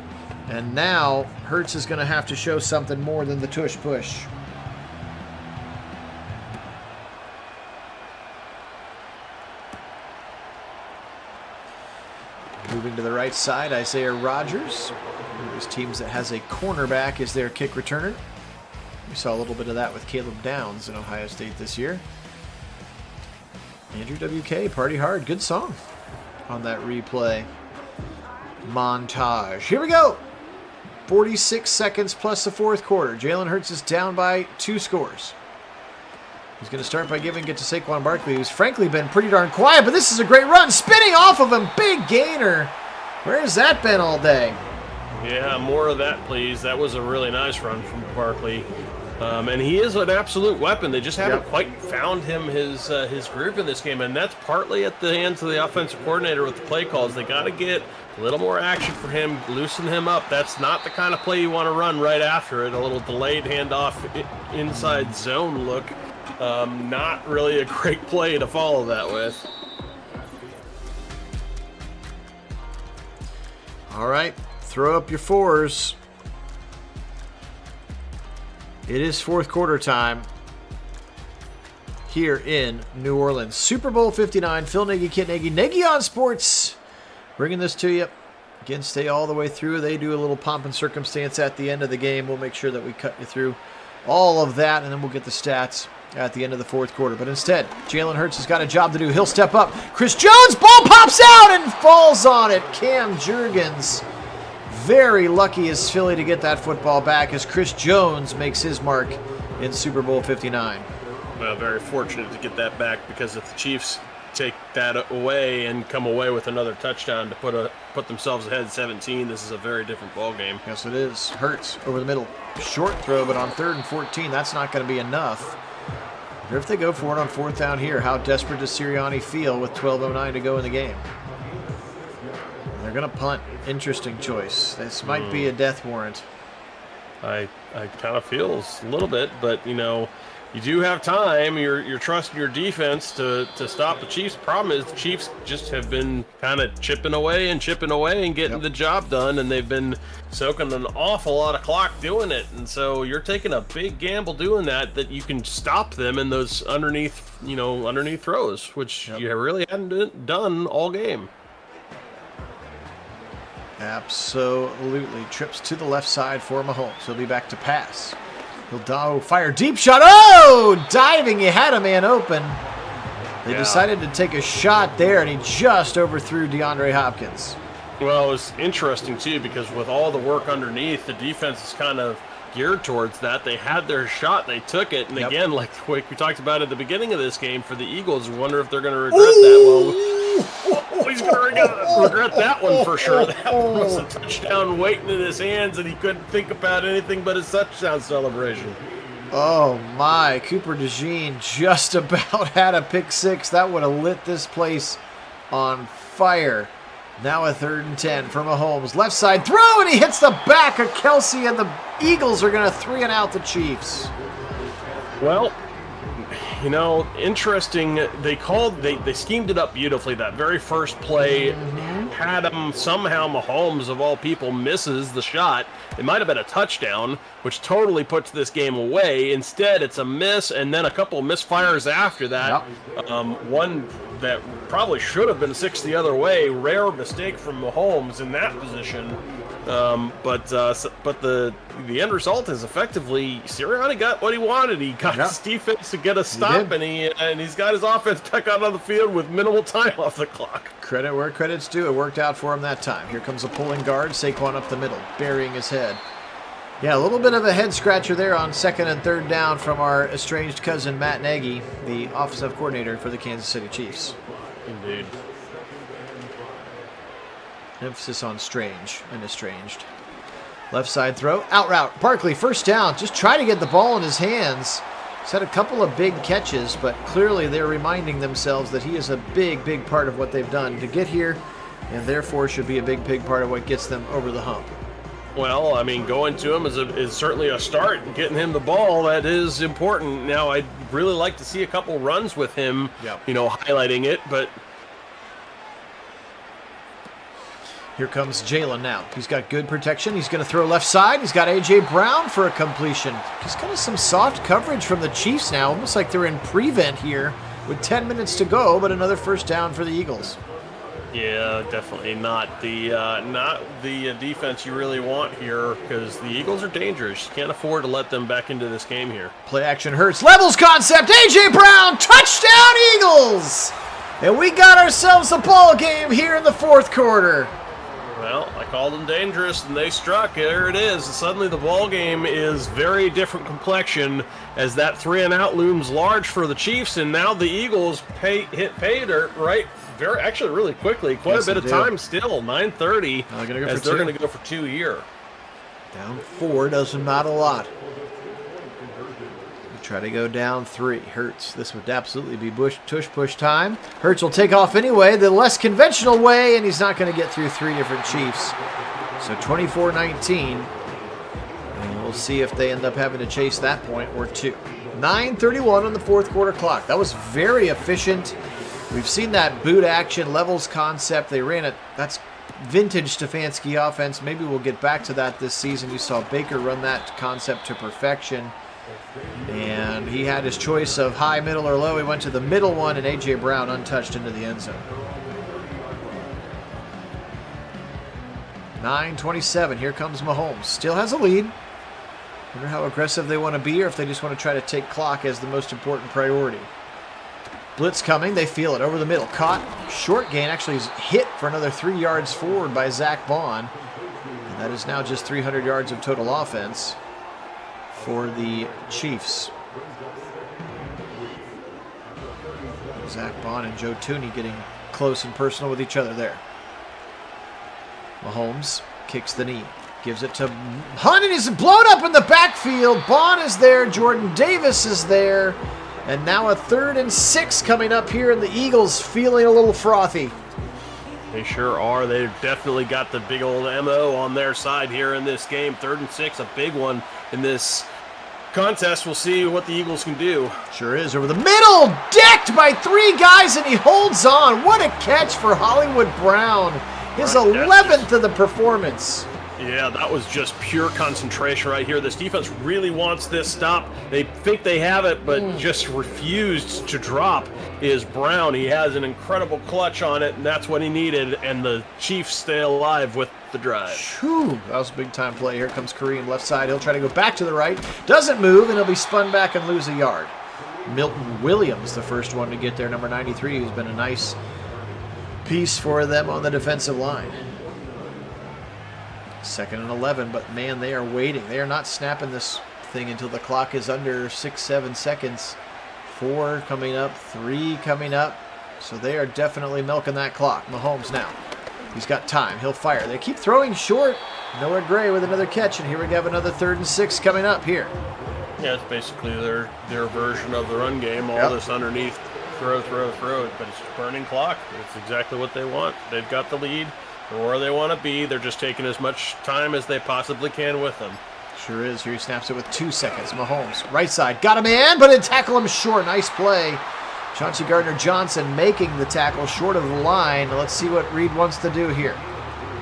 And now Hurts is going to have to show something more than the tush push. Moving to the right side, Isaiah Rodgers. One of those teams that has a cornerback as their kick returner. We saw a little bit of that with Caleb Downs in Ohio State this year. Andrew WK, Party Hard. Good song on that replay montage. Here we go. 46 seconds plus the 4th quarter. Jalen Hurts is down by 2 scores. He's going to start by giving it to Saquon Barkley, who's frankly been pretty darn quiet, but this is a great run. Spinning off of him. Big gainer. Where has that been all day? Yeah, more of that, please. That was a really nice run from Barkley. And he is an absolute weapon. They just haven't quite found him his groove in this game, and that's partly at the hands of the offensive coordinator with the play calls. They got to get a little more action for him, loosen him up. That's not the kind of play you want to run right after it. A little delayed handoff, inside zone look. Not really a great play to follow that with. All right, throw up your fours. It is fourth quarter time here in New Orleans. Super Bowl 59, Phil Nagy, Kit Nagy, Nagy on Sports. Bringing this to you. Again, stay all the way through. They do a little pomp and circumstance at the end of the game. We'll make sure that we cut you through all of that, and then we'll get the stats at the end of the fourth quarter. But instead, Jalen Hurts has got a job to do. He'll step up. Chris Jones, ball pops out and falls on it. Cam Jurgens, very lucky is Philly to get that football back as Chris Jones makes his mark in Super Bowl 59. Well, very fortunate to get that back, because if the Chiefs take that away and come away with another touchdown to put themselves ahead 17, this is a very different ball game. Yes, it is. Hurts over the middle. Short throw, but on 3rd and 14, that's not going to be enough. Or if they go for it on 4th down here, how desperate does Sirianni feel with 12:09 to go in the game? They're going to punt. Interesting choice. This might be a death warrant. I kind of feels a little bit, but you do have time. You're trusting your defense to stop the Chiefs. Problem is the Chiefs just have been kind of chipping away and getting the job done, and they've been soaking an awful lot of clock doing it. And so you're taking a big gamble doing that you can stop them in those underneath throws, which you really hadn't done all game. Absolutely. Trips to the left side for Mahomes. He'll be back to pass. He'll fire deep shot. Oh! Diving. He had a man open. They decided to take a shot there, and he just overthrew DeAndre Hopkins. Well, it was interesting, too, because with all the work underneath, the defense is kind of geared towards that. They had their shot. They took it. And again, like we talked about at the beginning of this game, for the Eagles, wonder if they're going to regret that. Well, he's going to regret that one for sure. That one was a touchdown waiting in his hands, and he couldn't think about anything but his touchdown celebration. Oh, my. Cooper DeJean just about had a pick six. That would have lit this place on fire. Now a 3rd and 10 for Mahomes. Left side throw, and he hits the back of Kelsey, and the Eagles are going to 3-and-out the Chiefs. Well, interesting. They schemed it up beautifully. That very first play had him somehow. Mahomes, of all people, misses the shot. It might have been a touchdown, which totally puts this game away. Instead, it's a miss, and then a couple of misfires after that. One that probably should have been 6 the other way. Rare mistake from Mahomes in that position. But the end result is effectively Sirianni got what he wanted. He got his defense to get a stop, and he's got his offense back out on the field with minimal time off the clock. Credit where credit's due. It worked out for him that time. Here comes a pulling guard. Saquon up the middle, burying his head. Yeah, a little bit of a head scratcher there on 2nd and 3rd down from our estranged cousin Matt Nagy, the offensive coordinator for the Kansas City Chiefs. Indeed. Emphasis on strange and estranged. Left side throw, out route. Barkley, 1st down. Just try to get the ball in his hands. He's had a couple of big catches, but clearly they're reminding themselves that he is a big, big part of what they've done to get here, and therefore should be a big, big part of what gets them over the hump. Well, I mean, going to him is certainly a start, and getting him the ball, that is important. Now, I'd really like to see a couple runs with him, highlighting it, but... Here comes Jalen now. He's got good protection. He's going to throw left side. He's got A.J. Brown for a completion. Just kind of some soft coverage from the Chiefs now, almost like they're in prevent here with 10 minutes to go, but another 1st down for the Eagles. Yeah, definitely not the defense you really want here, because the Eagles are dangerous. You can't afford to let them back into this game here. Play action Hurts. Levels concept. A.J. Brown. Touchdown Eagles. And we got ourselves a ball game here in the 4th quarter. Well, I called them dangerous, and they struck. There it is. Suddenly the ball game is very different complexion as that 3-and-out looms large for the Chiefs, and now the Eagles hit pay dirt really quickly. Quite a bit of time still. 9:30 as they're going to go for 2 here. Down 4 doesn't matter a lot. Try to go down 3. Hurts. This would absolutely be tush push time. Hurts will take off anyway, the less conventional way, and he's not going to get through 3 different Chiefs. So 24-19. And we'll see if they end up having to chase that point or 2. 9:31 on the fourth quarter clock. That was very efficient. We've seen that boot action levels concept. They ran it. That's vintage Stefanski offense. Maybe we'll get back to that this season. You saw Baker run that concept to perfection. And he had his choice of high, middle, or low. He went to the middle one, and A.J. Brown untouched into the end zone. 9:27. Here comes Mahomes. Still has a lead. Wonder how aggressive they want to be, or if they just want to try to take clock as the most important priority. Blitz coming. They feel it. Over the middle. Caught. Short gain. Actually is hit for another 3 yards forward by Zach Bond. And that is now just 300 yards of total offense for the Chiefs. Zach Bond and Joe Tooney getting close and personal with each other there. Mahomes kicks the knee. Gives it to Hunt, and he's blown up in the backfield. Bond is there. Jordan Davis is there. And now a 3rd and 6 coming up here, and the Eagles feeling a little frothy. They sure are. They've definitely got the big old MO on their side here in this game. 3rd and 6, a big one in this contest. We'll see what the Eagles can do. Sure is. Over the middle, decked by 3 guys, and he holds on. What a catch for Hollywood Brown. His 11th of the performance. Yeah, that was just pure concentration right here. This defense really wants this stop. They think they have it, but just refused to drop is Brown. He has an incredible clutch on it, and that's what he needed, and the Chiefs stay alive with the drive. Whew, that was a big-time play. Here comes Kareem left side. He'll try to go back to the right. Doesn't move, and he'll be spun back and lose a yard. Milton Williams, the first one to get there, number 93, who's been a nice piece for them on the defensive line. 2nd and 11, but man, they are waiting. They are not snapping this thing until the clock is under 6-7 seconds. 4 coming up, 3 coming up. So they are definitely milking that clock. Mahomes now. He's got time. He'll fire. They keep throwing short. Noah Gray with another catch, and here we have another 3rd and 6 coming up here. Yeah, it's basically their version of the run game. All this underneath, throw, but it's burning clock. It's exactly what they want. They've got the lead. Where they want to be, they're just taking as much time as they possibly can with them. Sure is. Here he snaps it with 2 seconds. Mahomes, right side, got a man, but it tackle him short. Nice play. Chauncey Gardner-Johnson making the tackle short of the line. Let's see what Reed wants to do here.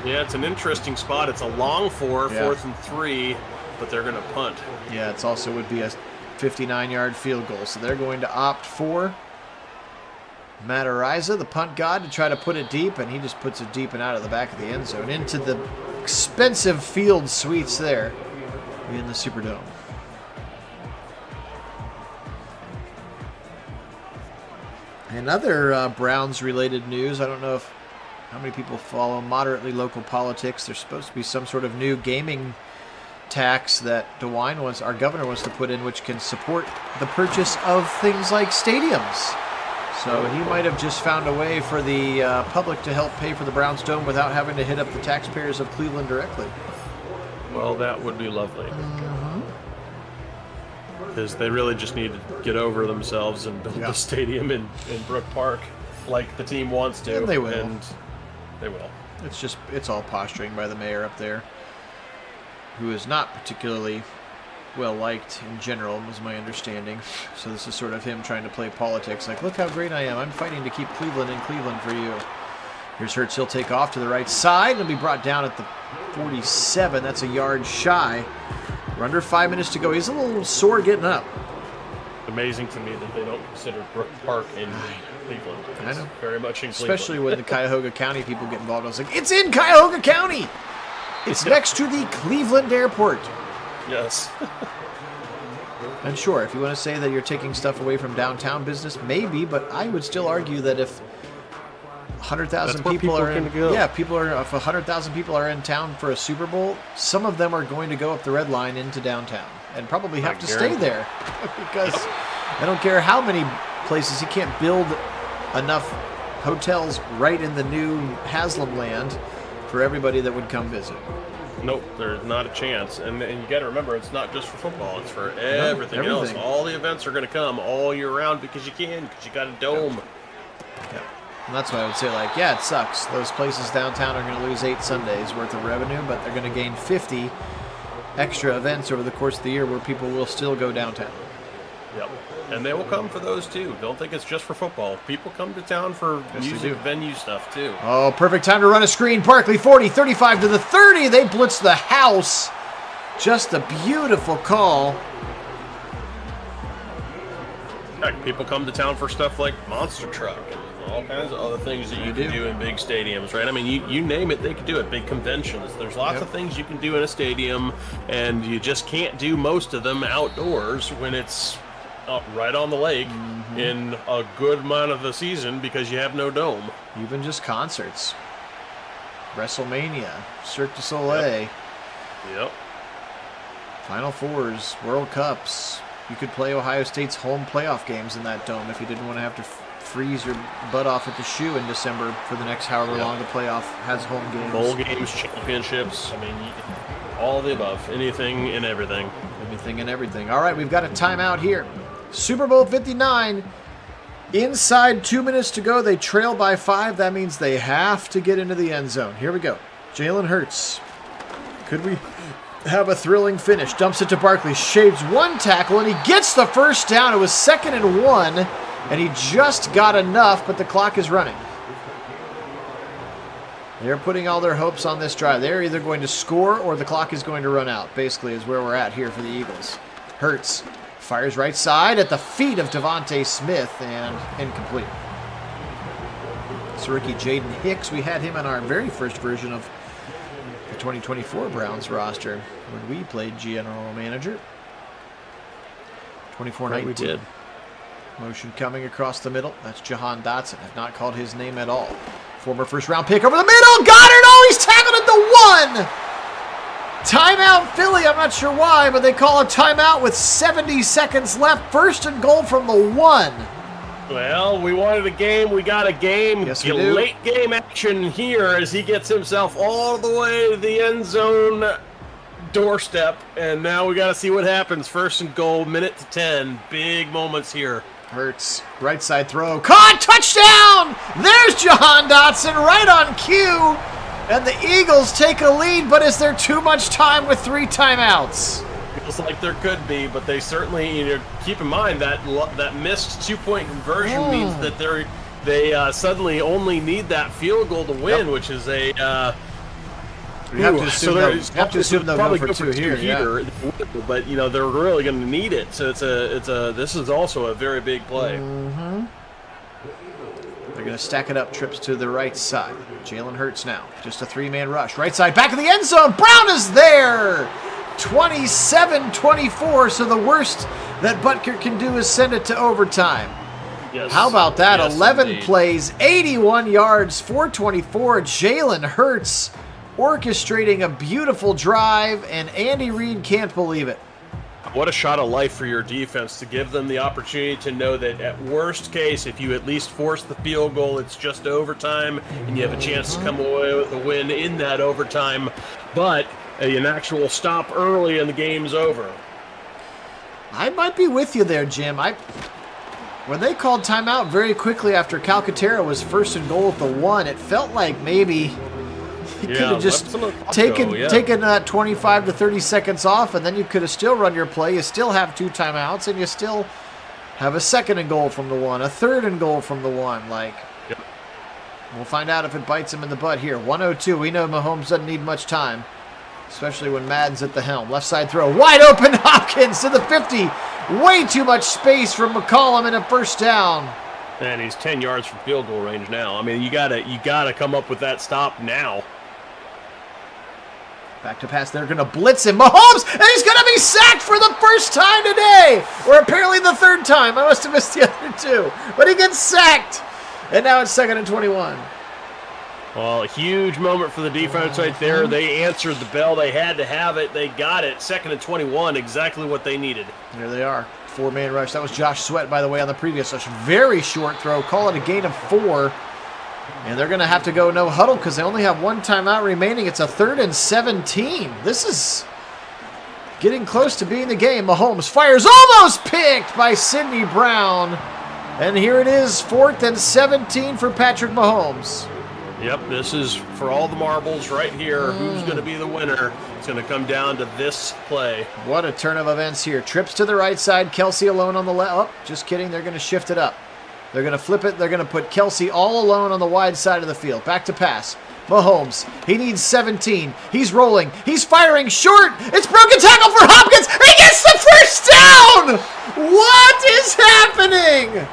Yeah, it's an interesting spot. It's a long 4th and 3, but they're going to punt. Yeah, it also would be a 59-yard field goal. So they're going to opt for Matt Ariza, the punt god, to try to put it deep, and he just puts it deep and out of the back of the end zone into the expensive field suites there in the Superdome. And other Browns-related news, I don't know how many people follow moderately local politics. There's supposed to be some sort of new gaming tax that our governor wants to put in, which can support the purchase of things like stadiums. So he might have just found a way for the public to help pay for the Browns Dome without having to hit up the taxpayers of Cleveland directly. Well, that would be lovely. Because they really just need to get over themselves and build a stadium in Brook Park like the team wants to. And they will. It's all posturing by the mayor up there, who is not particularly well liked in general, was my understanding. So this is sort of him trying to play politics. Like, look how great I am. I'm fighting to keep Cleveland in Cleveland for you. Here's Hurts. He'll take off to the right side. He'll be brought down at the 47. That's a yard shy. We're under 5 minutes to go. He's a little sore getting up. Amazing to me that they don't consider Brook Park in Cleveland. I know. Very much in Cleveland. Especially when the Cuyahoga County people get involved. I was like, it's in Cuyahoga County! It's next to the Cleveland Airport. Yes. And sure, if you want to say that you're taking stuff away from downtown business, maybe, but I would still argue that if 100,000 people are in, if 100,000 people are in town for a Super Bowl, some of them are going to go up the red line into downtown and probably have to stay there because I don't care how many places, you can't build enough hotels right in the new Haslam land for everybody that would come visit. Nope, there's not a chance. And you got to remember, it's not just for football; it's for everything else. All the events are going to come all year round because you got a dome. Yeah. And that's why I would say, like, yeah, it sucks. Those places downtown are going to lose 8 Sundays worth of revenue, but they're going to gain 50 extra events over the course of the year where people will still go downtown. Yep. And they will come for those, too. Don't think it's just for football. People come to town for music venue stuff, too. Oh, perfect time to run a screen. Barkley 40, 35 to the 30. They blitz the house. Just a beautiful call. Heck, people come to town for stuff like Monster Truck and all kinds of other things that you can do in big stadiums, right? I mean, you name it, they can do it. Big conventions. There's lots of things you can do in a stadium, and you just can't do most of them outdoors when it's right on the lake in a good amount of the season because you have no dome. Even just concerts. WrestleMania, Cirque du Soleil. Yep. Final Fours, World Cups. You could play Ohio State's home playoff games in that dome if you didn't want to have to freeze your butt off at the shoe in December for the next however long the playoff has home games. Bowl games, championships. I mean, all of the above. Anything and everything. Anything and everything. All right, we've got a timeout here. Super Bowl 59. Inside 2 minutes to go. They trail by 5. That means they have to get into the end zone. Here we go. Jalen Hurts. Could we have a thrilling finish? Dumps it to Barkley. Shaves one tackle, and he gets the first down. It was 2nd and 1, and he just got enough, but the clock is running. They're putting all their hopes on this drive. They're either going to score or the clock is going to run out, basically, is where we're at here for the Eagles. Hurts fires right side at the feet of Devontae Smith, and incomplete. It's rookie Jaden Hicks. We had him in our very first version of the 2024 Browns roster when we played general manager. 24-19. We did. Motion coming across the middle. That's Jahan Dotson. I've not called his name at all. Former first-round pick over the middle. Got it! Oh, he's tackled at the 1! Timeout Philly. I'm not sure why, but they call a timeout with 70 seconds left. 1st and goal from the 1. Well, we wanted a game. We got a game. Yes, we do. Late game action here as he gets himself all the way to the end zone doorstep. And now we got to see what happens. 1st and goal, minute to 10. Big moments here. Hurts. Right side throw. Caught! Touchdown! There's Jahan Dotson right on cue. And the Eagles take a lead, but is there too much time with 3 timeouts? Feels like there could be, but they certainly, keep in mind that that missed 2-point conversion means that they suddenly only need that field goal to win, which is a. You have to assume they'll go for 2 here, yeah. But they're really going to need it. So this is also a very big play. They're going to stack it up, trips to the right side. Jalen Hurts now, just a 3-man rush. Right side, back of the end zone. Brown is there! 27-24, so the worst that Butker can do is send it to overtime. Yes. How about that? Yes, 11 indeed. plays, 81 yards, 424. Jalen Hurts orchestrating a beautiful drive, and Andy Reid can't believe it. What a shot of life for your defense to give them the opportunity to know that at worst case, if you at least force the field goal, it's just overtime, and you have a chance to come away with a win in that overtime. But an actual stop early and the game's over. I might be with you there, Jim. When they called timeout very quickly after Calcaterra was 1st and goal at the 1, it felt like maybe you could have just taken 25 to 30 seconds off, and then you could have still run your play. You still have 2 timeouts, and you still have a 2nd and goal from the 1, a 3rd and goal from the 1. We'll find out if it bites him in the butt here. 1:02. We know Mahomes doesn't need much time, especially when Madden's at the helm. Left side throw, wide open. Hopkins to the 50. Way too much space from McCollum, and a 1st down. And he's 10 yards from field goal range now. I mean, you gotta come up with that stop now. Back to pass. They're going to blitz him. Mahomes, and he's going to be sacked for the 1st time today. Or apparently the 3rd time. I must have missed the other 2. But he gets sacked. And now it's 2nd and 21. Well, a huge moment for the defense right there. They answered the bell. They had to have it. They got it. 2nd and 21, exactly what they needed. There they are. 4-man rush. That was Josh Sweat, by the way, on the previous rush. Very short throw. Call it a gain of 4. And they're going to have to go no huddle because they only have one timeout remaining. It's a 3rd and 17. This is getting close to being the game. Mahomes fires, almost picked by Sidney Brown. And here it is, 4th and 17 for Patrick Mahomes. Yep, this is for all the marbles right here. Who's going to be the winner? It's going to come down to this play. What a turn of events here. Trips to the right side, Kelsey alone on the left. Oh, just kidding, they're going to shift it up. They're going to flip it. They're going to put Kelsey all alone on the wide side of the field. Back to pass. Mahomes. He needs 17. He's rolling. He's firing short. It's broken tackle for Hopkins. He gets the first down. What is happening?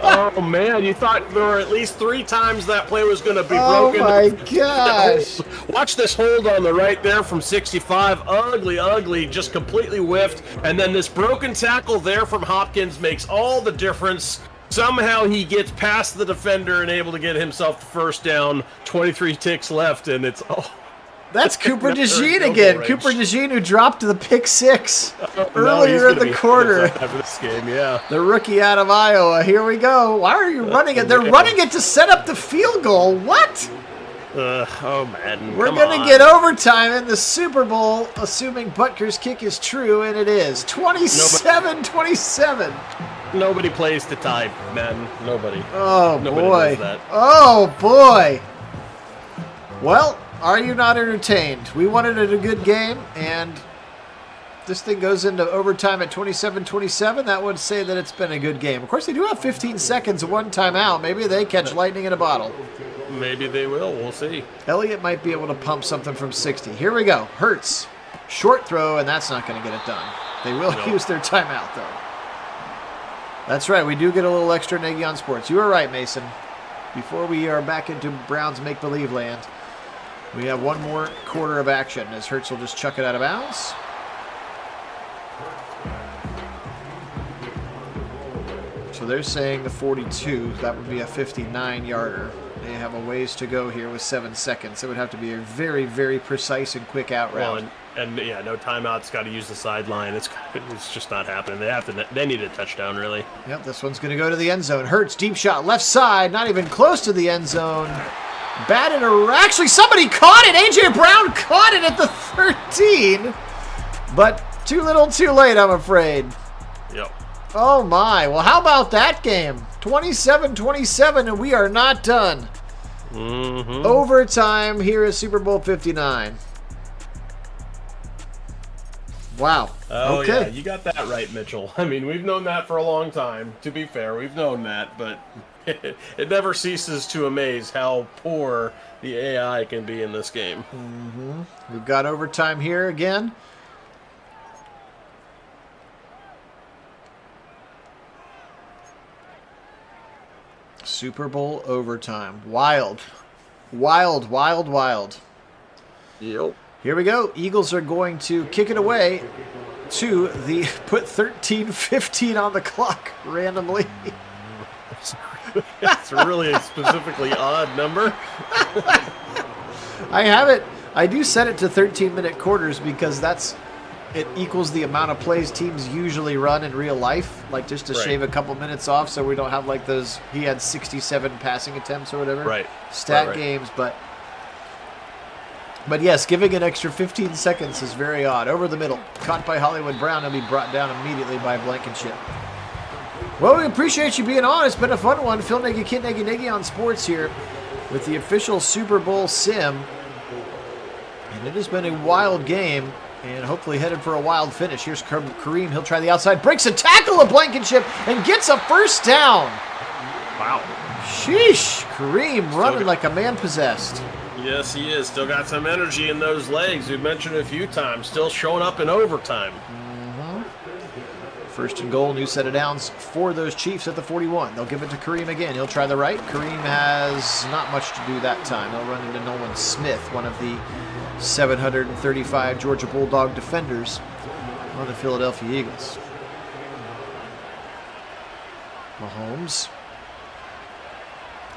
Oh, man. You thought there were at least 3 times that play was going to be broken. Oh, my gosh. Watch this hold on the right there from 65. Ugly, ugly. Just completely whiffed. And then this broken tackle there from Hopkins makes all the difference. Somehow he gets past the defender and able to get himself the first down. 23 ticks left, and it's... That's Cooper DeJean again. Range. Cooper DeJean who dropped the pick 6 earlier in the quarter. This game, yeah. The rookie out of Iowa. Here we go. Why are you running it? They're running it to set up the field goal. What? Oh, man. We're going to get overtime in the Super Bowl, assuming Butker's kick is true, and it is. 27-27. Nobody plays to tie, man. Nobody. Oh, Nobody boy. does that. Oh, boy. Well... Are you not entertained? We wanted it a good game, and this thing goes into overtime at 27-27. That would say that it's been a good game. Of course, they do have 15 seconds of one timeout. Maybe they catch lightning in a bottle. Maybe they will. We'll see. Elliott might be able to pump something from 60. Here we go. Hurts. Short throw, and that's not going to get it done. They will use their timeout, though. That's right. We do get a little extra Nagy on Sports. You were right, Mason. Before we are back into Browns make-believe land, we have one more quarter of action as Hurts will just chuck it out of bounds. So they're saying the 42. That would be a 59-yarder. They have a ways to go here with 7 seconds. It would have to be a very, very precise and quick out route. Well, and yeah, no timeouts. Got to use the sideline. It's just not happening. They need a touchdown, really. Yep, this one's going to go to the end zone. Hurts, deep shot, left side, not even close to the end zone. Batted actually, somebody caught it. A.J. Brown caught it at the 13. But too little, too late, I'm afraid. Yep. Oh, my. Well, how about that game? 27-27, and we are not done. Mm-hmm. Overtime here at Super Bowl 59. Wow. Oh, okay. yeah, you got that right, Mitchell. I mean, we've known that for a long time. To be fair, we've known that, but it never ceases to amaze how poor the AI can be in this game. Mm-hmm. We've got overtime here again. Super Bowl overtime. Wild. Wild, wild, wild. Yep. Here we go. Eagles are going to kick it away to the put 13-15 on the clock randomly. That's a really specifically odd number. I have it. I do set it to 13-minute quarters because it equals the amount of plays teams usually run in real life, like just to shave a couple minutes off so we don't have like those, he had 67 passing attempts or whatever. Right. Stat games, but yes, giving an extra 15 seconds is very odd. Over the middle. Caught by Hollywood Brown. He'll be brought down immediately by Blankenship. Well, we appreciate you being on. It's been a fun one. Phil Nagy, Kit Nagy on Sports here with the official Super Bowl sim. And it has been a wild game and hopefully headed for a wild finish. Here's Kareem. He'll try the outside. Breaks a tackle of Blankenship and gets a first down. Wow. Sheesh. Kareem running like a man possessed. Yes, he is. Still got some energy in those legs. We've mentioned it a few times. Still showing up in overtime. First and goal, new set of downs for those Chiefs at the 41. They'll give it to Kareem again. He'll try the right. Kareem has not much to do that time. He'll run into Nolan Smith, one of the 735 Georgia Bulldog defenders on the Philadelphia Eagles. Mahomes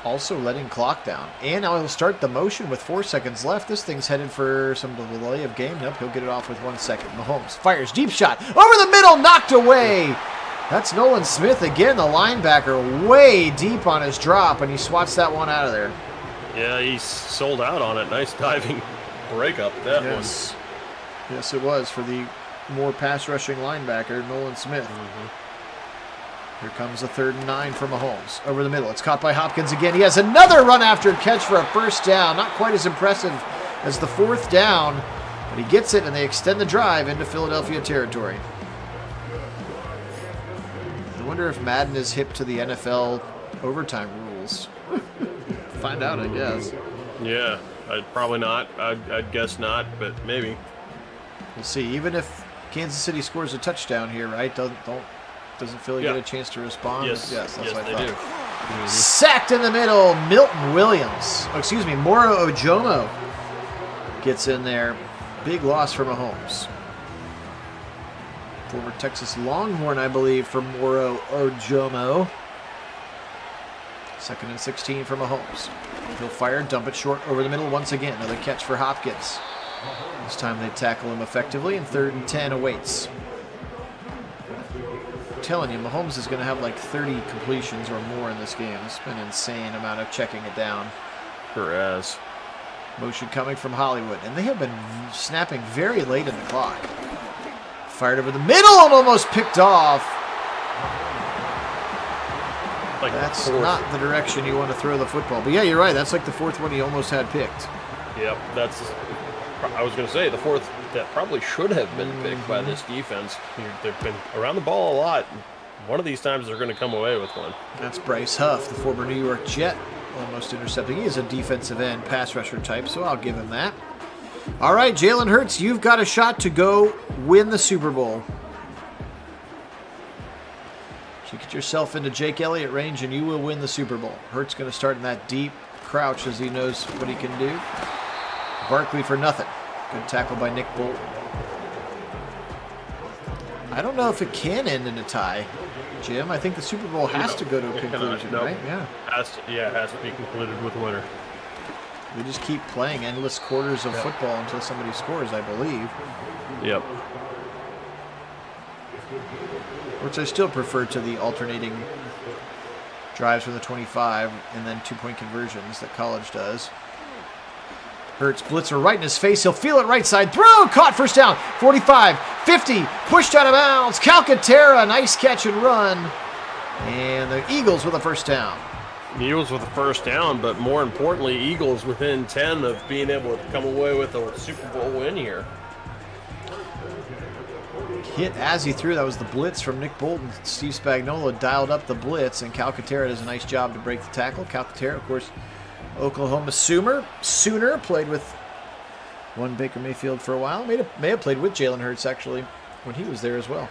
also letting clock down. And now he'll start the motion with 4 seconds left. This thing's headed for some delay of game. Nope, he'll get it off with 1 second. Mahomes fires deep shot over the middle, knocked away That's Nolan Smith again, the linebacker, way deep on his drop, and he swats that one out of there. Yeah, he sold out on it. Nice diving breakup, that one. Yes, it was for the more pass-rushing linebacker, Nolan Smith. Here comes a 3rd and 9 for Mahomes. Over the middle. It's caught by Hopkins again. He has another run after catch for a first down. Not quite as impressive as the 4th down, but he gets it, and they extend the drive into Philadelphia territory. I wonder if Madden is hip to the NFL overtime rules. Find out, I guess. Yeah, probably not. I'd guess not, but maybe. We'll see. Even if Kansas City scores a touchdown here, right? Doesn't Philly get a chance to respond? Yes, that's what I they thought. do. Sacked in the middle, Milton Williams. Oh, excuse me, Moro Ojomo gets in there. Big loss for Mahomes. Former Texas Longhorn, I believe, for Moro Ojomo. 2nd and 16 for Mahomes. He'll fire, dump it short over the middle once again. Another catch for Hopkins. This time they tackle him effectively, and 3rd and 10 awaits. I'm telling you, Mahomes is going to have like 30 completions or more in this game. It's been an insane amount of checking it down. Sure has. Motion coming from Hollywood, and they have been snapping very late in the clock. Fired over the middle and almost picked off. Like that's not the direction you want to throw the football. But yeah, you're right. That's like the 4th one he almost had picked. Yep, I was going to say, the 4th that probably should have been picked by this defense. They've been around the ball a lot. One of these times they're going to come away with one. That's Bryce Huff, the former New York Jet, almost intercepting. He is a defensive end pass rusher type, so I'll give him that. All right, Jalen Hurts, you've got a shot to go win the Super Bowl. So get yourself into Jake Elliott range, and you will win the Super Bowl. Hurts going to start in that deep crouch as he knows what he can do. Barkley for nothing. Good tackle by Nick Bolton. I don't know if it can end in a tie, Jim. I think the Super Bowl has to go to a conclusion, right? Yeah. It has to be concluded with a winner. We just keep playing endless quarters of football until somebody scores, I believe. Yep. Which I still prefer to the alternating drives from the 25 and then 2-point conversions that college does. Hurts blitzer right in his face. He'll feel it right side. Throw! Caught, first down. 45, 50, pushed out of bounds. Calcaterra, nice catch and run. And the Eagles with a first down. The Eagles with a first down, but more importantly, Eagles within 10 of being able to come away with a Super Bowl win here. Hit as he threw. That was the blitz from Nick Bolton. Steve Spagnuolo dialed up the blitz, and Calcaterra does a nice job to break the tackle. Calcaterra, of course, Oklahoma Sooner, played with one Baker Mayfield for a while. May have played with Jalen Hurts, actually, when he was there as well.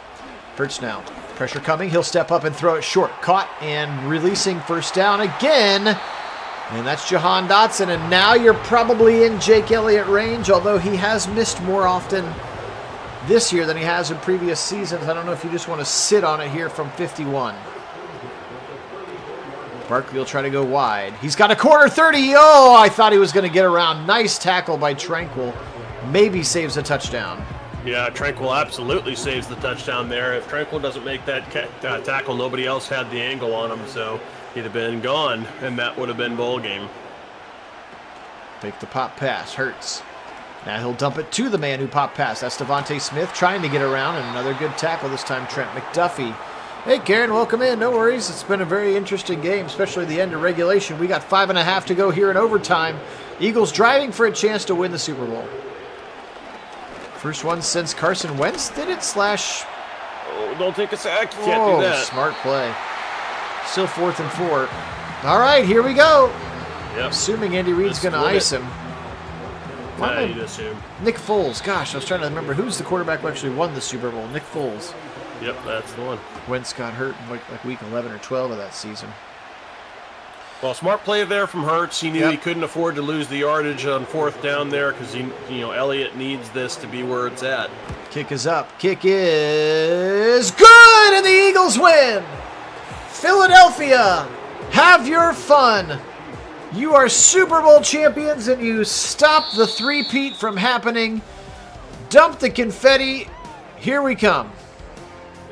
Hurts now. Pressure coming. He'll step up and throw it short. Caught and releasing first down again. And that's Jahan Dotson. And now you're probably in Jake Elliott range, although he has missed more often this year than he has in previous seasons. I don't know if you just want to sit on it here from 51. Barkley will try to go wide. He's got a corner 30. Oh, I thought he was going to get around. Nice tackle by Tranquil. Maybe saves a touchdown. Yeah, Tranquil absolutely saves the touchdown there. If Tranquil doesn't make that tackle, nobody else had the angle on him, so he'd have been gone, and that would have been bowl game. Take the pop pass. Hurts. Now he'll dump it to the man who popped past. That's Devontae Smith trying to get around, and another good tackle, this time Trent McDuffie. Hey, Karen, welcome in. No worries. It's been a very interesting game, especially the end of regulation. We got 5.5 to go here in overtime. Eagles driving for a chance to win the Super Bowl. First one since Carson Wentz did it, slash... Oh, don't take a sack. You can't do that. Smart play. Still 4th and 4. All right, here we go. Yep. Assuming Andy Reid's going to ice him. Yeah, you'd assume. Nick Foles. Gosh, I was trying to remember who's the quarterback who actually won the Super Bowl. Nick Foles. Yep, that's the one. Wentz got hurt in like week 11 or 12 of that season. Well, smart play there from Hurts. He knew he couldn't afford to lose the yardage on 4th down there because Elliott needs this to be where it's at. Kick is up. Kick is good, and the Eagles win. Philadelphia, have your fun. You are Super Bowl champions, and you stop the three-peat from happening. Dump the confetti. Here we come.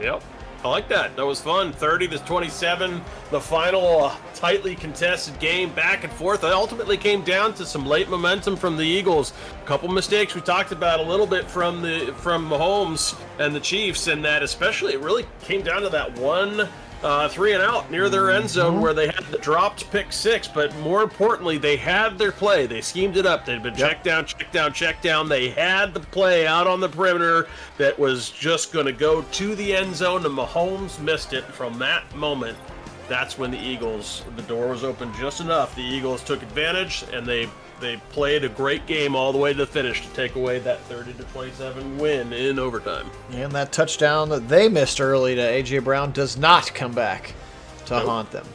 Yep. I like that. That was fun. 30-27, the final tightly contested game, back and forth. It ultimately came down to some late momentum from the Eagles. A couple mistakes we talked about a little bit from Mahomes and the Chiefs, and that especially it really came down to that one 3 and out near their end zone where they had the dropped pick six, but more importantly, they had their play. They schemed it up. They'd been check down, check down, check down. They had the play out on the perimeter that was just going to go to the end zone, and Mahomes missed it. From that moment, that's when the door was open just enough. The Eagles took advantage, and they played a great game all the way to the finish to take away that 30-27 win in overtime. And that touchdown that they missed early to A.J. Brown does not come back to haunt them.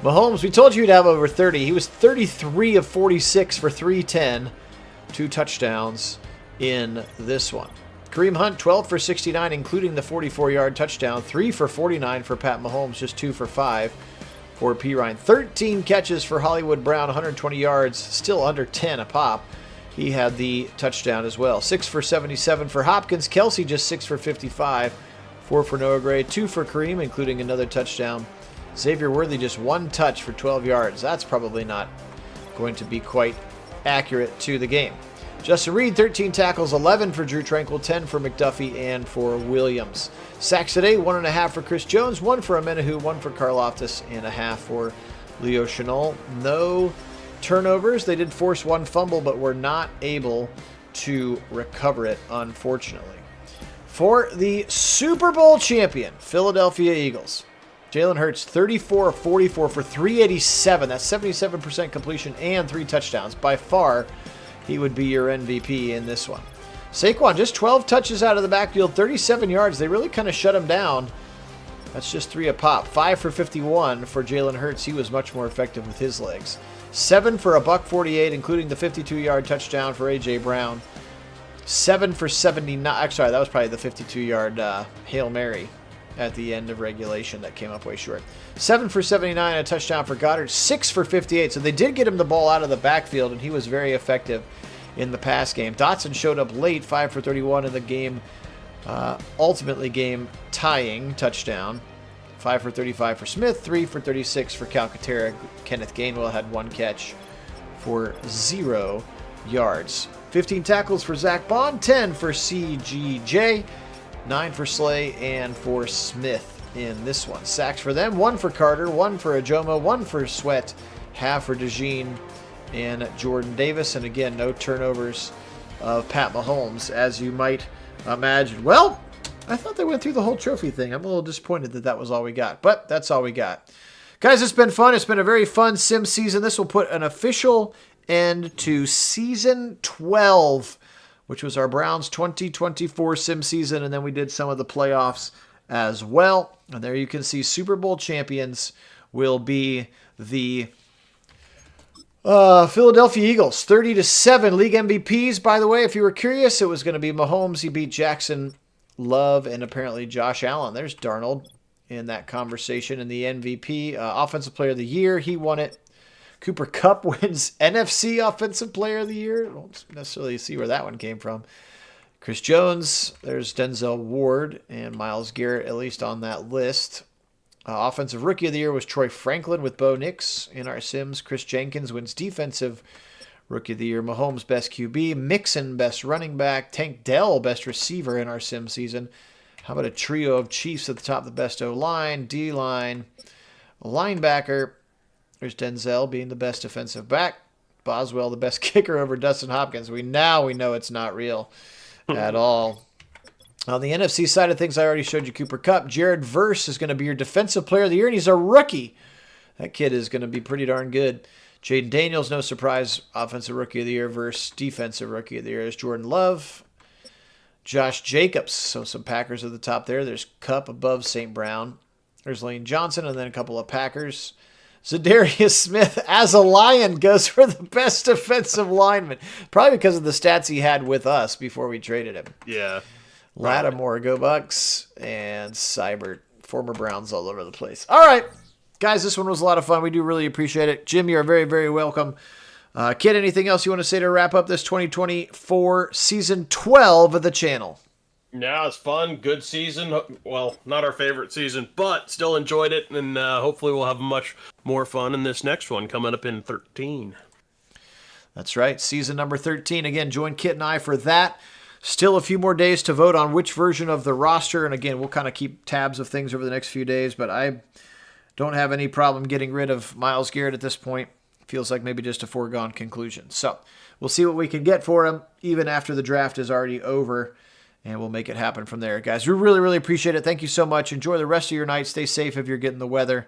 Mahomes, we told you he'd have over 30. He was 33 of 46 for 310, 2 touchdowns in this one. Kareem Hunt, 12 for 69, including the 44-yard touchdown, 3 for 49 for Pat Mahomes, just 2 for 5. For P. Ryan. 13 catches for Hollywood Brown, 120 yards, still under 10 a pop. He had the touchdown as well. 6 for 77 for Hopkins. Kelsey just 6 for 55. 4 for Noah Gray, 2 for Kareem, including another touchdown. Xavier Worthy just 1 touch for 12 yards. That's probably not going to be quite accurate to the game. Justin Reed, 13 tackles, 11 for Drew Tranquil, 10 for McDuffie, and for Williams. Sacks today, 1.5 for Chris Jones, 1 for Amenahu, 1 for Karlaftis, and a half for Leo Chenal. No turnovers. They did force 1 fumble, but were not able to recover it, unfortunately. For the Super Bowl champion, Philadelphia Eagles, Jalen Hurts, 34 of 44 for 387. That's 77% completion and 3 touchdowns. By far, he would be your MVP in this one. Saquon, just 12 touches out of the backfield, 37 yards. They really kind of shut him down. That's just 3 a pop. 5 for 51 for Jalen Hurts. He was much more effective with his legs. 7 for $148, including the 52-yard touchdown for A.J. Brown. 7 for 79. Sorry, that was probably the 52-yard Hail Mary at the end of regulation that came up way short. 7 for 79, a touchdown for Goddard. 6 for 58. So they did get him the ball out of the backfield, and he was very effective in the pass game. Dotson showed up late, 5 for 31 in the game, ultimately game tying touchdown. 5 for 35 for Smith, 3 for 36 for Calcaterra. Kenneth Gainwell had 1 catch for 0 yards. 15 tackles for Zach Bond, 10 for CGJ, 9 for Slay, and for Smith in this one. Sacks for them, 1 for Carter, 1 for Ajoma, 1 for Sweat, half for DeJean and Jordan Davis. And again, no turnovers of Pat Mahomes, as you might imagine. Well, I thought they went through the whole trophy thing. I'm a little disappointed that that was all we got, but that's all we got. Guys, it's been fun. It's been a very fun sim season. This will put an official end to season 12, which was our Browns 2024 sim season, and then we did some of the playoffs as well. And there you can see Super Bowl champions will be the Philadelphia Eagles, 30-7 league MVPs. By the way, if you were curious, it was going to be Mahomes. He beat Jackson, Love, and apparently Josh Allen. There's Darnold in that conversation. And the MVP, Offensive Player of the Year, he won it. Cooper Kupp wins NFC Offensive Player of the Year. I don't necessarily see where that one came from. Chris Jones, there's Denzel Ward and Myles Garrett, at least on that list. Offensive Rookie of the Year was Troy Franklin with Bo Nix in our Sims. Chris Jenkins wins Defensive Rookie of the Year. Mahomes, Best QB. Mixon, Best Running Back. Tank Dell, Best Receiver in our Sim season. How about a trio of Chiefs at the top of the best O-line, D-line, linebacker. There's Denzel being the best defensive back. Boswell, the best kicker over Dustin Hopkins. We know it's not real at all. On the NFC side of things, I already showed you Cooper Kupp. Jared Verse is going to be your Defensive Player of the Year, and he's a rookie. That kid is going to be pretty darn good. Jaden Daniels, no surprise, Offensive Rookie of the Year versus Defensive Rookie of the Year is Jordan Love. Josh Jacobs, so some Packers at the top there. There's Kupp above St. Brown. There's Lane Johnson, and then a couple of Packers. Zadarius Smith, as a Lion, goes for the best defensive lineman. Probably because of the stats he had with us before we traded him. Yeah. Lattimore, go Bucks, and Seibert, former Browns all over the place. All right, guys, this one was a lot of fun. We do really appreciate it. Jim, you're very, very welcome. Kid, anything else you want to say to wrap up this 2024 Season 12 of the channel? Yeah, it's fun. Good season. Well, not our favorite season, but still enjoyed it, and hopefully we'll have much more fun in this next one coming up in 13. That's right. Season number 13. Again, join Kit and I for that. Still a few more days to vote on which version of the roster. And again, we'll kind of keep tabs of things over the next few days. But I don't have any problem getting rid of Myles Garrett at this point. Feels like maybe just a foregone conclusion. So we'll see what we can get for him even after the draft is already over. And we'll make it happen from there. Guys, we really, really appreciate it. Thank you so much. Enjoy the rest of your night. Stay safe if you're getting the weather.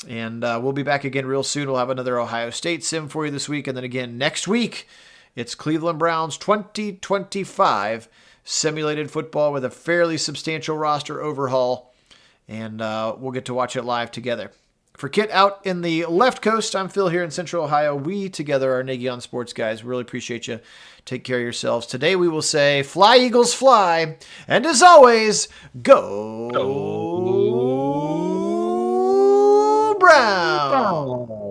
And we'll be back again real soon. We'll have another Ohio State sim for you this week. And then again next week, it's Cleveland Browns 2025 simulated football with a fairly substantial roster overhaul. And we'll get to watch it live together. For Kit out in the left coast, I'm Phil here in Central Ohio. We together are Nagy on Sports, guys. Really appreciate you. Take care of yourselves. Today we will say, fly, Eagles, fly. And as always, go Browns!